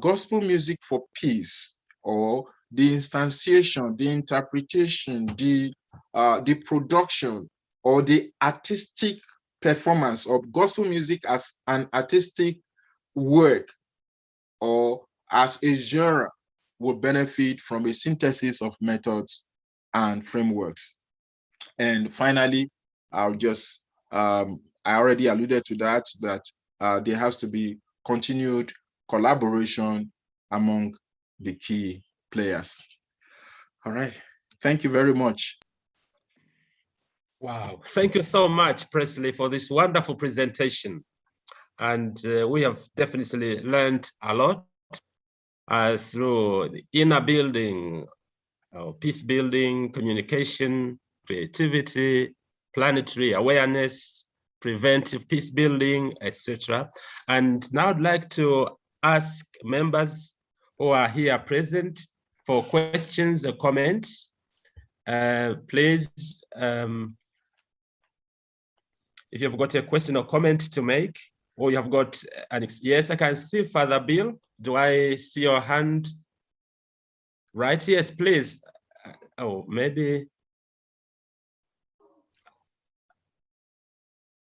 gospel music for peace, or the instantiation, the interpretation, the production, or the artistic performance of gospel music as an artistic work or as a genre will benefit from a synthesis of methods and frameworks. And finally, I'll just, I already alluded to that there has to be continued collaboration among the key players. All right, thank you very much. Wow, thank you so much, Presley, for this wonderful presentation. And we have definitely learned a lot through the inner building, peace building, communication, creativity, planetary awareness, preventive peace building, etc. And now I'd like to ask members who are here present for questions or comments. Please, if you've got a question or comment to make, or you have got an, yes, I can see Father Bill. Do I see your hand? Right, yes, please. Oh, maybe.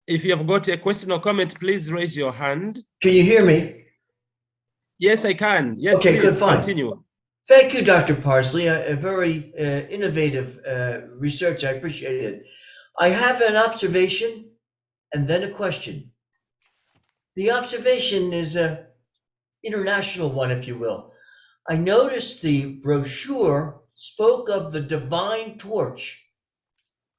If you have got a question or comment, please raise your hand. Can you hear me? Yes, I can. Yes, okay, please, good, fine. Continue. Thank you, Dr. Parsley. A very innovative research. I appreciate it. I have an observation and then a question. The observation is an international one, if you will. I noticed the brochure spoke of the divine torch.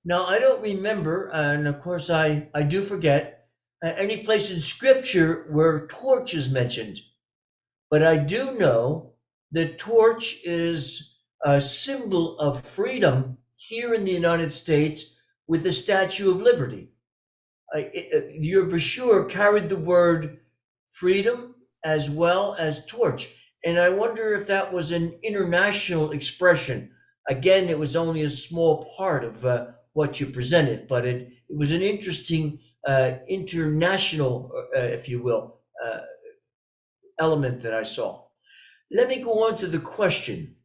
Now, I don't remember, and of course I do forget, any place in scripture where torch is mentioned. But I do know that torch is a symbol of freedom here in the United States with the Statue of Liberty. Your brochure carried the word freedom as well as torch. And I wonder if that was an international expression. Again, it was only a small part of what you presented, but it was an interesting international, if you will, element that I saw. Let me go on to the question.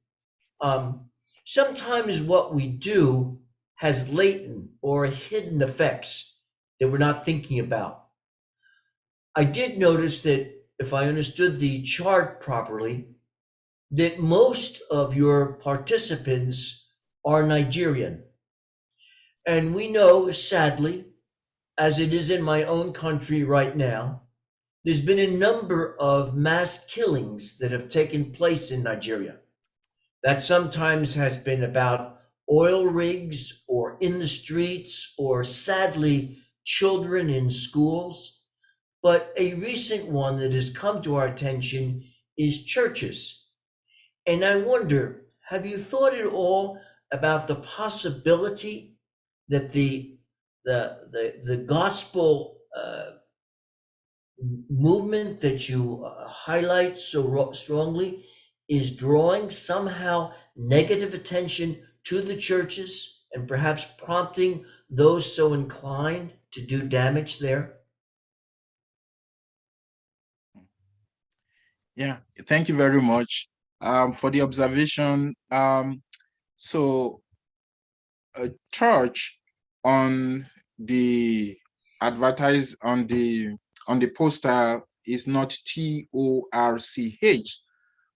Sometimes what we do has latent or hidden effects that we're not thinking about. I did notice that if I understood the chart properly, that most of your participants are Nigerian. And we know, sadly, as it is in my own country right now, there's been a number of mass killings that have taken place in Nigeria. That sometimes has been about oil rigs or in the streets or sadly children in schools. But a recent one that has come to our attention is churches. And I wonder, have you thought at all about the possibility that the gospel movement that you highlight so strongly is drawing somehow negative attention to the churches and perhaps prompting those so inclined to do damage there? Yeah, thank you very much for the observation. So a church on the on the poster is not TORCH,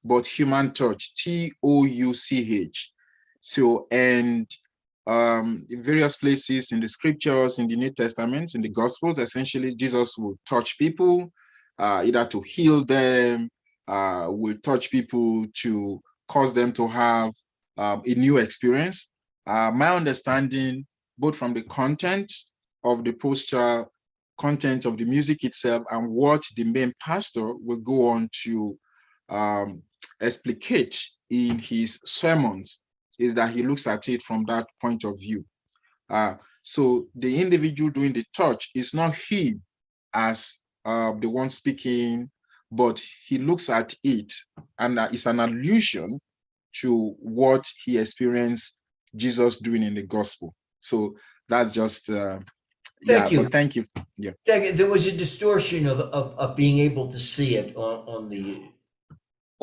but human touch, TOUCH. So, and in various places in the scriptures, in the New Testament, in the Gospels, essentially Jesus will touch people, either to heal them, will touch people to cause them to have a new experience. My understanding, both from the content of the poster, content of the music itself, and what the main pastor will go on to explicate in his sermons, is that he looks at it from that point of view. So the individual doing the touch is not him as the one speaking, but he looks at it and it's an allusion to what he experienced Jesus doing in the gospel. So that's just, Thank you. but thank you. Yeah. There was a distortion of being able to see it on the.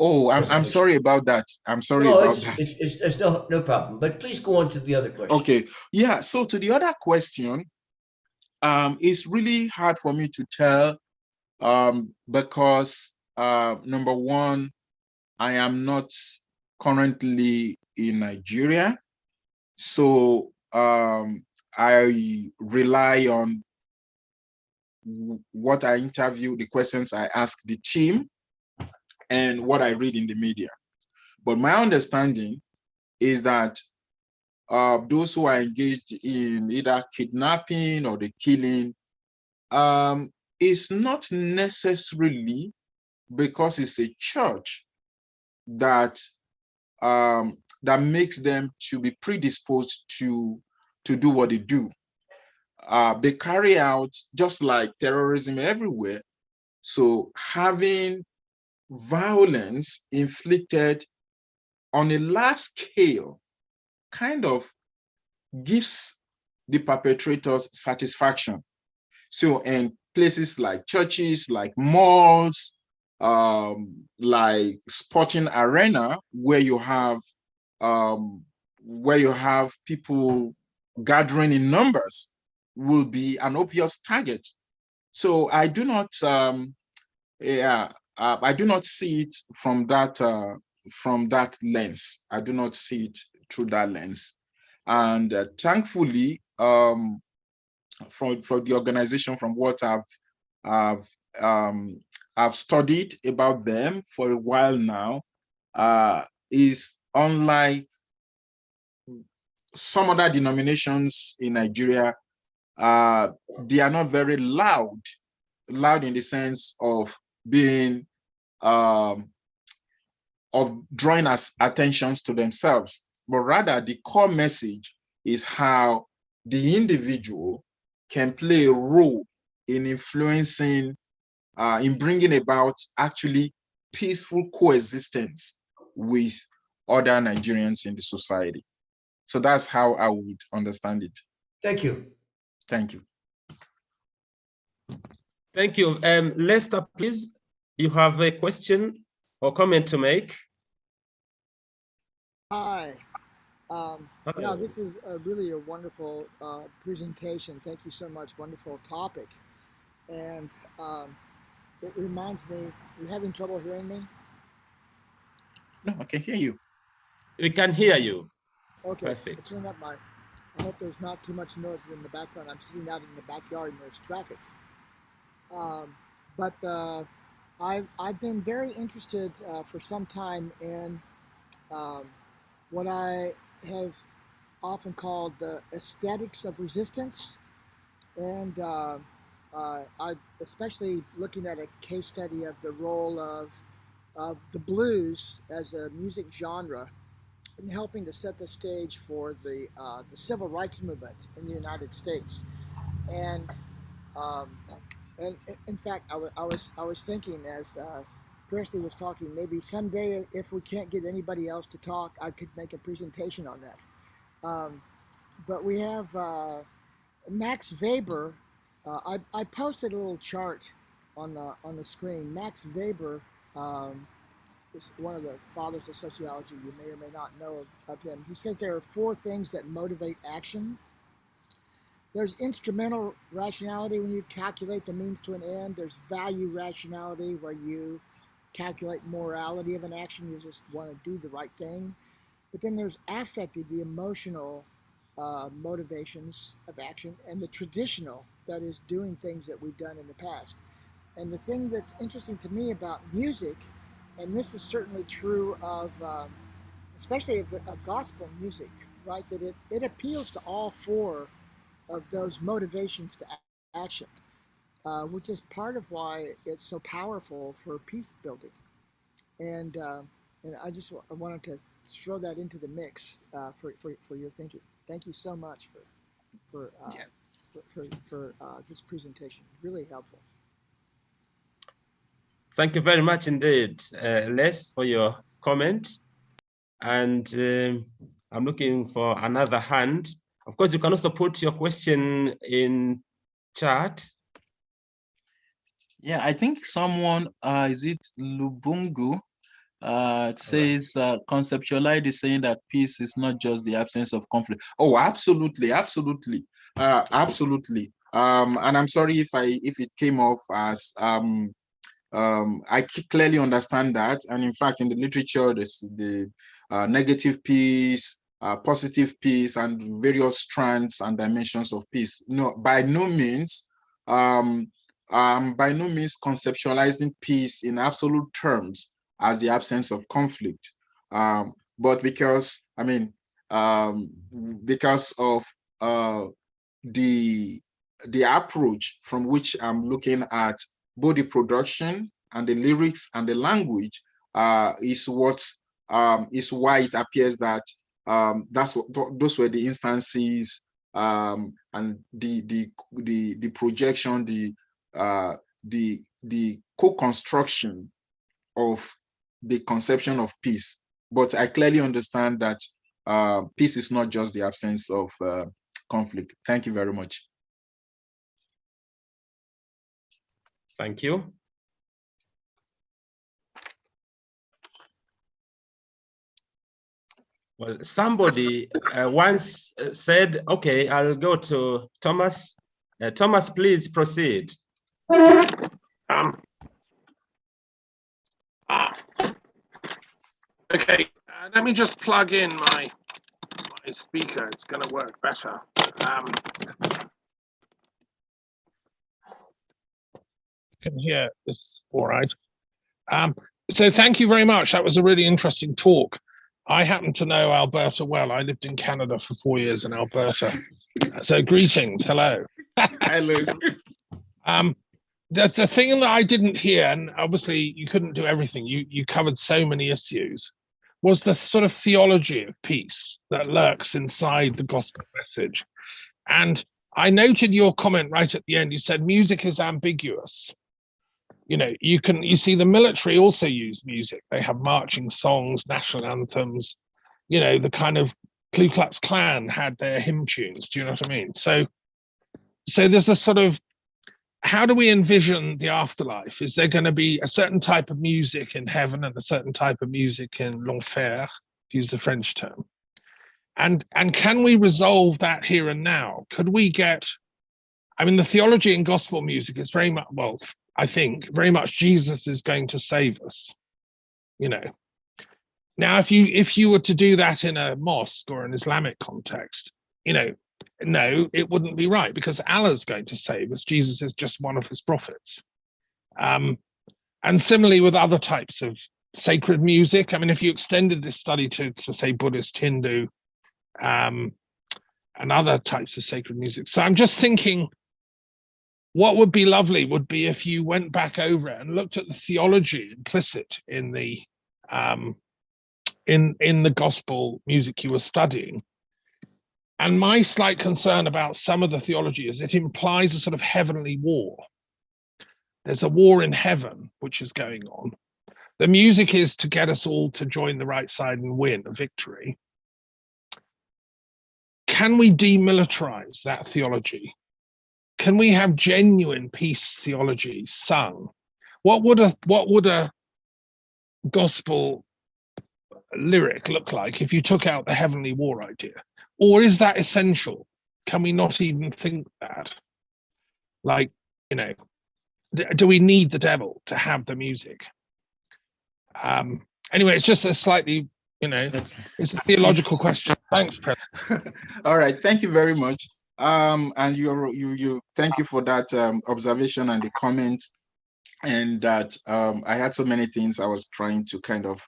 Oh, I'm sorry about that. I'm sorry No, about that. it's no problem. But please go on to the other question. Okay. Yeah. So to the other question, it's really hard for me to tell because number one, I am not currently in Nigeria. So I rely on what I interview, the questions I ask the team, and what I read in the media. But my understanding is that those who are engaged in either kidnapping or the killing is not necessarily because it's a church that that makes them to be predisposed to do what they do. They carry out, just like terrorism everywhere. So having violence inflicted on a large scale kind of gives the perpetrators satisfaction. So in places like churches, like malls, like sporting arena, where you have people gathering in numbers, will be an obvious target. So I do not, I do not see it from that lens. I do not see it through that lens, and thankfully, from the organization, from what I've studied about them for a while now, is unlike some other denominations in Nigeria. They are not very loud in the sense of being of drawing us attentions to themselves, but rather the core message is how the individual can play a role in influencing, in bringing about actually peaceful coexistence with other Nigerians in the society. So that's how I would understand it. Thank you. Thank you. Thank you. Lester, please, you have a question or comment to make? Hi. Yeah, this is really a wonderful presentation. Thank you so much. Wonderful topic. And it reminds me. Are you having trouble hearing me? No, I can hear you. We can hear you. Okay. Perfect. Turn up my. I hope there's not too much noise in the background. I'm sitting out in the backyard and there's traffic. But I've been very interested for some time in what I have often called the aesthetics of resistance, and I especially looking at a case study of the role of the blues as a music genre in helping to set the stage for the civil rights movement in the United States. And and in fact, I was thinking as Presley was talking, maybe someday if we can't get anybody else to talk, I could make a presentation on that. But we have Max Weber. I posted a little chart on the screen. Max Weber is one of the fathers of sociology. You may or may not know of him. He says there are 4 things that motivate action. There's instrumental rationality when you calculate the means to an end. There's value rationality where you calculate morality of an action. You just want to do the right thing. But then there's affective, the emotional motivations of action, and the traditional, that is doing things that we've done in the past. And the thing that's interesting to me about music, and this is certainly true of, especially of gospel music, right, that it appeals to all 4 of those motivations to action, which is part of why it's so powerful for peace building. And I just wanted to throw that into the mix for your thinking. Thank you so much for this presentation. Really helpful. Thank you very much indeed, Les, for your comment. And I'm looking for another hand. Of course, you can also put your question in chat. Yeah, I think someone, is it Lubungu? It says conceptualize is saying that peace is not just the absence of conflict. Oh, absolutely, absolutely, absolutely. And I'm sorry if it came off as I clearly understand that. And in fact, in the literature, there's the negative peace, positive peace, and various strands and dimensions of peace. No, by no means conceptualizing peace in absolute terms as the absence of conflict, but because because of the approach from which I'm looking at both the production and the lyrics and the language, is why it appears that those were the instances, and the projection, the co-construction of the conception of peace. But I clearly understand that peace is not just the absence of conflict. Thank you very much. Thank you. Well, somebody once said, okay, I'll go to Thomas. Thomas, please proceed. Okay, let me just plug in my speaker. It's going to work better. Can hear this all right. So thank you very much. That was a really interesting talk. I happen to know Alberta well. I lived in Canada for 4 years in Alberta. So greetings, hello. Hello. The thing that I didn't hear, and obviously you couldn't do everything, you covered so many issues, was the sort of theology of peace that lurks inside the gospel message. And I noted your comment right at the end. You said music is ambiguous. You know, you see the military also use music. They have marching songs, national anthems. You know, the kind of Ku Klux Klan had their hymn tunes. Do you know what I mean? So there's a sort of, how do we envision the afterlife? Is there going to be a certain type of music in heaven and a certain type of music in l'enfer, to use the French term? And can we resolve that here and now? Could we get, I mean, the theology in gospel music is very much, well, I think, very much Jesus is going to save us, you know. Now, if you were to do that in a mosque or an Islamic context, you know, no, it wouldn't be right, because Allah's going to save us. Jesus is just one of his prophets. And similarly with other types of sacred music. I mean, if you extended this study to say Buddhist, Hindu, and other types of sacred music. So I'm just thinking, what would be lovely would be if you went back over it and looked at the theology implicit in the in the gospel music you were studying. And my slight concern about some of the theology is it implies a sort of heavenly war. There's a war in heaven which is going on. The music is to get us all to join the right side and win a victory. Can we demilitarize that theology? Can we have genuine peace theology sung? What would a gospel lyric look like if you took out the heavenly war idea? Or is that essential? Can we not even think that? Like, you know, do we need the devil to have the music? Anyway, it's just a slightly, you know, it's a theological question. Thanks, Presley. All right, thank you very much. And you thank you for that observation and the comment. And that I had so many things I was trying to kind of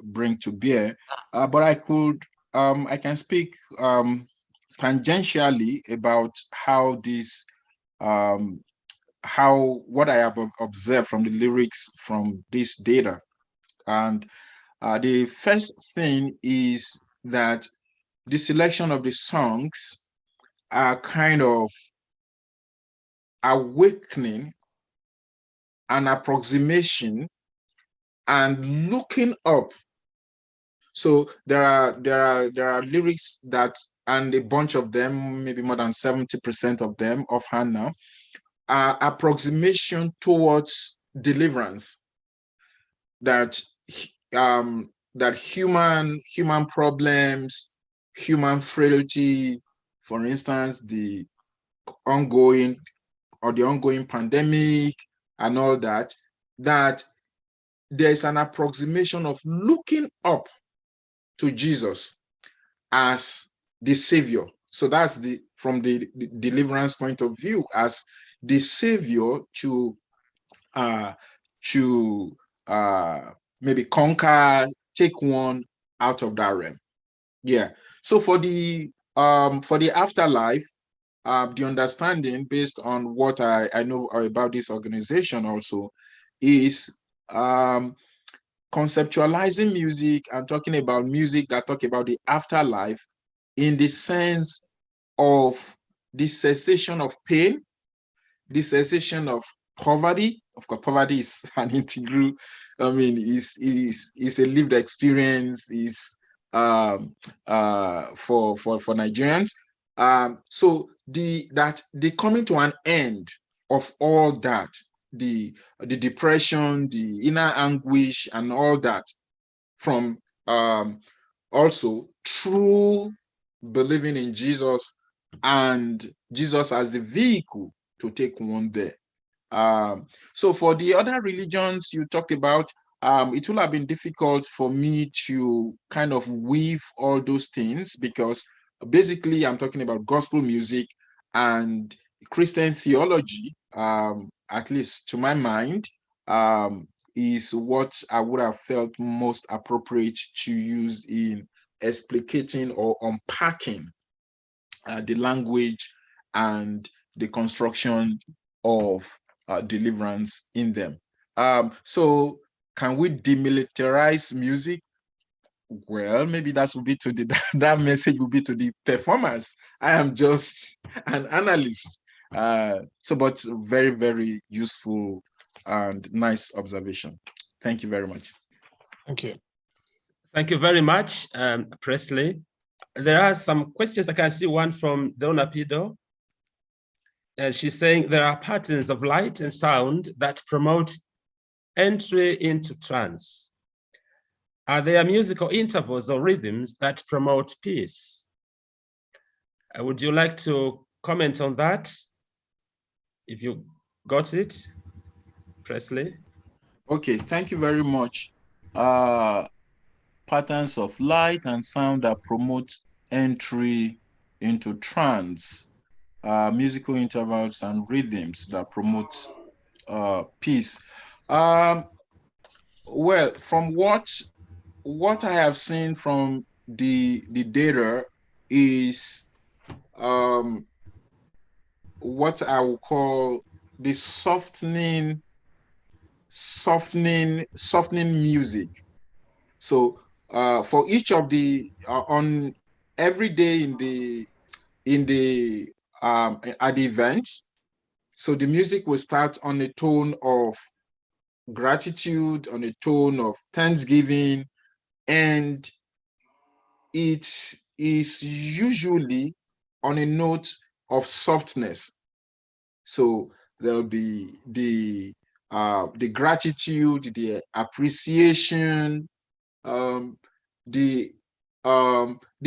bring to bear, but I can speak tangentially about how this what I have observed from the lyrics from this data. And the first thing is that the selection of the songs are kind of awakening an approximation and looking up. So there are lyrics that, and a bunch of them, maybe more than 70% of them offhand now, are approximation towards deliverance. That that human problems, human frailty, for instance, the ongoing pandemic and all that, that there's an approximation of looking up to Jesus as the savior. So that's from the deliverance point of view, as the savior to maybe conquer, take one out of that realm. Yeah. So for the afterlife, the understanding based on what I know about this organization also is conceptualizing music and talking about music that talk about the afterlife in the sense of the cessation of pain, the cessation of poverty. Of course, poverty is an integral, I mean, is a lived experience, is for Nigerians. So the coming to an end of all that, the depression, the inner anguish, and all that, from also true believing in Jesus and Jesus as the vehicle to take one there. So for the other religions you talked about, it will have been difficult for me to kind of weave all those things, because basically I'm talking about gospel music, and Christian theology, at least to my mind, is what I would have felt most appropriate to use in explicating or unpacking the language and the construction of deliverance in them. So can we demilitarize music? Well, maybe that would be to that message would be to the performers. I am just an analyst. But very, very useful and nice observation. Thank you very much. Thank you. Thank you very much, Presley. There are some questions. I can see one from Donna Pido. She's saying there are patterns of light and sound that promote entry into trance. Are there musical intervals or rhythms that promote peace? Would you like to comment on that, if you got it? Presley. Okay, thank you very much. Patterns of light and sound that promote entry into trance, musical intervals and rhythms that promote peace. Well, from what I have seen from the data is what I would call the softening music. So for each of the on every day in the at the event, so the music will start on a tone of gratitude, on a tone of thanksgiving, and it is usually on a note of softness. So there'll be the gratitude, the appreciation, the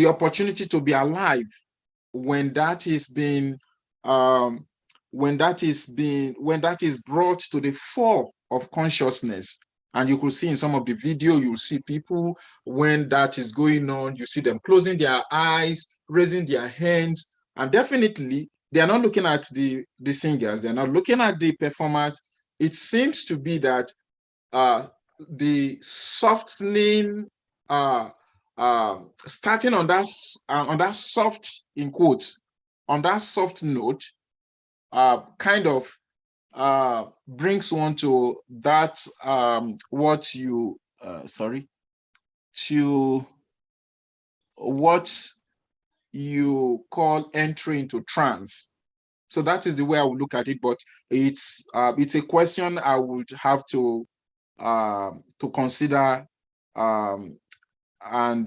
opportunity to be alive when that is being when that is brought to the fore of consciousness. And you could see in some of the video, you'll see people when that is going on, you see them closing their eyes, raising their hands, and definitely they are not looking at the singers, they're not looking at the performers. It seems to be that the softening, starting on that soft, in quotes, on that soft note, kind of brings one to that what you to what you call entry into trance. So that is the way I would look at it, but it's a question I would have to consider and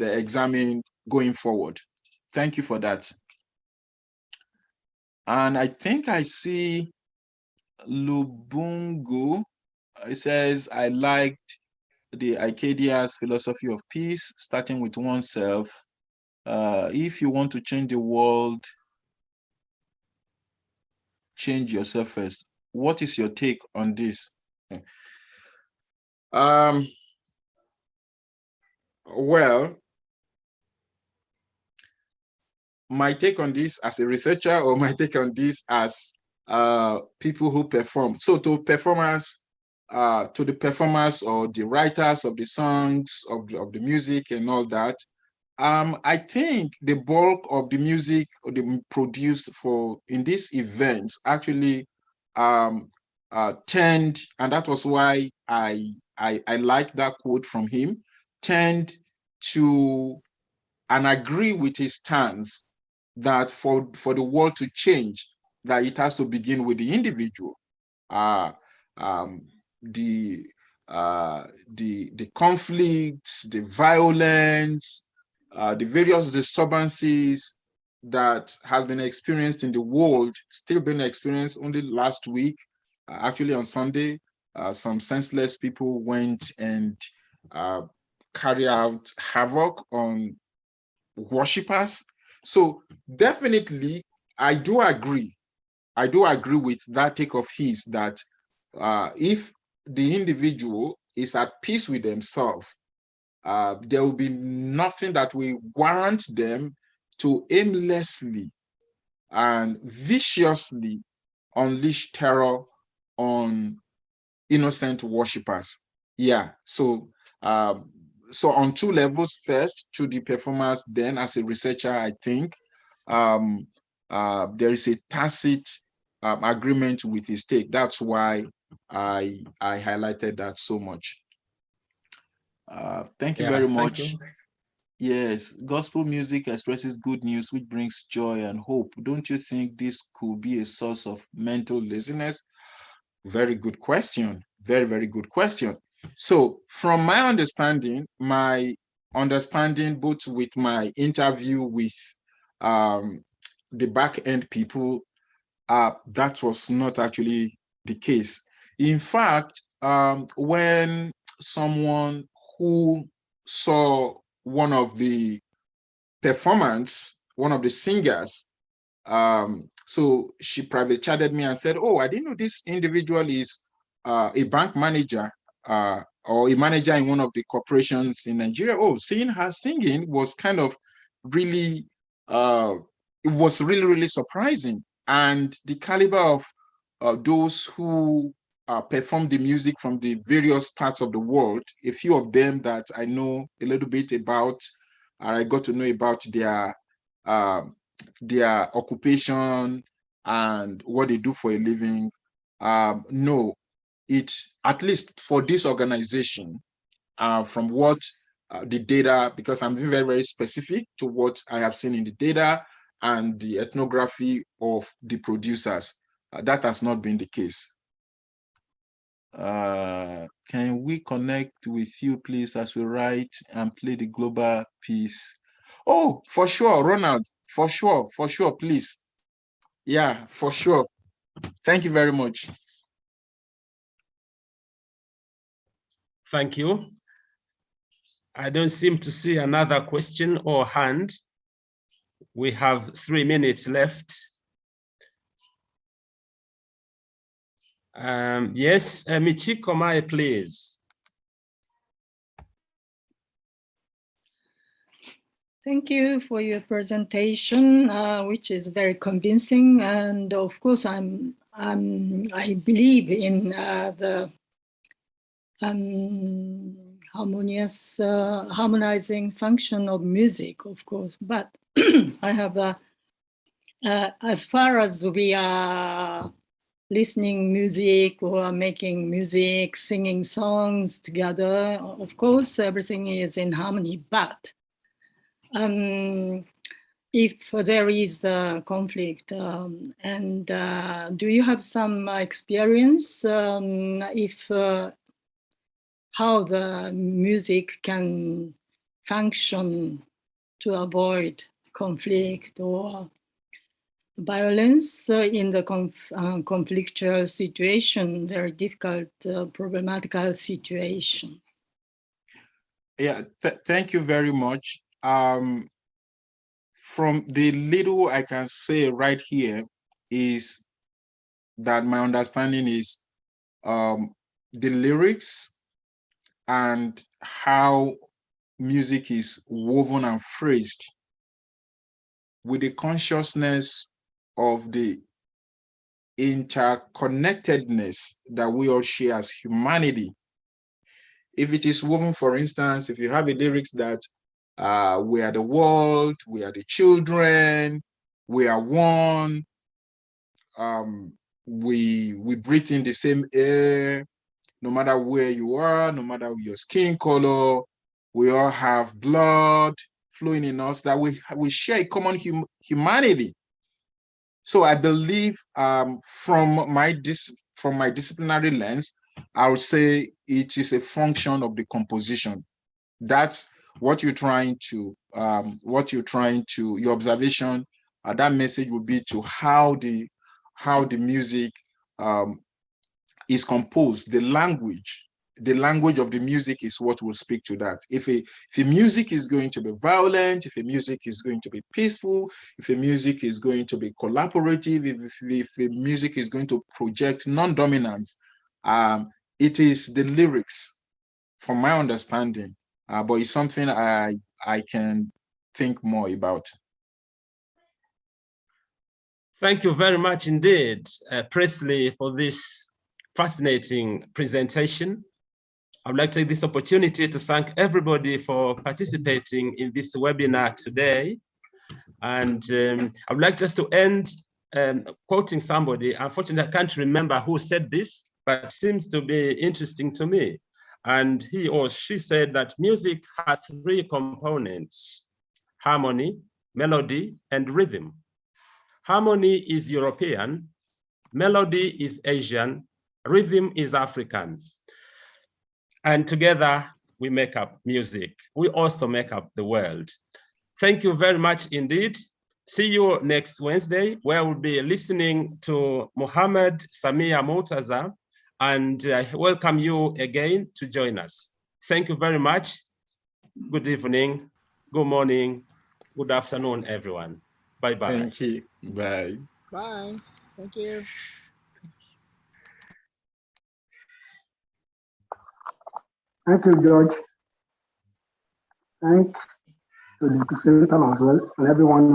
examine going forward. Thank you for that. And I think I see Lubungu. It says, I liked the Ike's philosophy of peace, starting with oneself. If you want to change the world, change yourself first. What is your take on this? Well, my take on this as a researcher, or my take on this as people who perform. So to performers, to the performers or the writers of the songs, of the music and all that, I think the bulk of the music produced in these events actually tend, and that was why I like that quote from him, tend to and agree with his stance that for the world to change, that it has to begin with the individual. The conflicts, the violence, the various disturbances that has been experienced in the world, still been experienced only last week. Actually on Sunday, some senseless people went and carry out havoc on worshippers. So definitely, I do agree with that take of his, that if the individual is at peace with themselves, there will be nothing that will warrant them to aimlessly and viciously unleash terror on innocent worshippers. Yeah, so so on two levels: first to the performers, then as a researcher, I think there is a tacit agreement with his take. That's why I highlighted that so much. Thank you very much. You. Yes, gospel music expresses good news, which brings joy and hope. Don't you think this could be a source of mental laziness? Very good question. Very, very good question. So from my understanding both with my interview with the back end people, that was not actually the case. In fact, when someone who saw one of the singers, so she private chatted me and said, oh, I didn't know this individual is a bank manager or a manager in one of the corporations in Nigeria. Oh, seeing her singing was kind of really, it was really, really surprising. And the caliber of those who perform the music from the various parts of the world, a few of them that I know a little bit about, I got to know about their occupation and what they do for a living. No, it, at least for this organization, from what the data, because I'm very, very specific to what I have seen in the data and the ethnography of the producers, that has not been the case. Can we connect with you, please, as we write and play the global piece? Oh, for sure, Ronald, for sure, please. Yeah, for sure. Thank you very much. Thank you. I don't seem to see another question or hand. We have 3 minutes left. Yes, Michiko Mae, please. Thank you for your presentation, which is very convincing. And of course, I believe in the harmonizing function of music, of course. But I have as far as we are listening music or making music, singing songs together, of course, everything is in harmony. But if there is a conflict, and do you have some experience if how the music can function to avoid conflict or violence in the conflictual situation, very difficult, problematical situation? Yeah, thank you very much. From the little I can say right here is that my understanding is the lyrics and how music is woven and phrased with the consciousness of the interconnectedness that we all share as humanity. If it is woven, for instance, if you have a lyrics that we are the world, we are the children, we are one, we breathe in the same air, no matter where you are, no matter your skin color, we all have blood flowing in us, that we share a common humanity. So I believe from my disciplinary lens, I would say it is a function of the composition. That's what you're trying to, your observation, that message would be to how the music is composed. The language of the music is what will speak to that. If a music is going to be violent, if a music is going to be peaceful, if a music is going to be collaborative, if a music is going to project non-dominance, it is the lyrics, from my understanding, but it's something I can think more about. Thank you very much indeed, Presley, for this fascinating presentation. I would like to take this opportunity to thank everybody for participating in this webinar today. And I would like just to end quoting somebody. Unfortunately, I can't remember who said this, but it seems to be interesting to me. And he or she said that music has 3 components: harmony, melody, and rhythm. Harmony is European, melody is Asian, rhythm is African. And together we make up music. We also make up the world. Thank you very much indeed. See you next Wednesday, where we'll be listening to Mohammed Samia Murtaza, and I welcome you again to join us. Thank you very much. Good evening, good morning, good afternoon, everyone. Bye-bye. Thank you. Bye. Bye. Thank you. Thank you, George. Thanks to the presenter as well, and everyone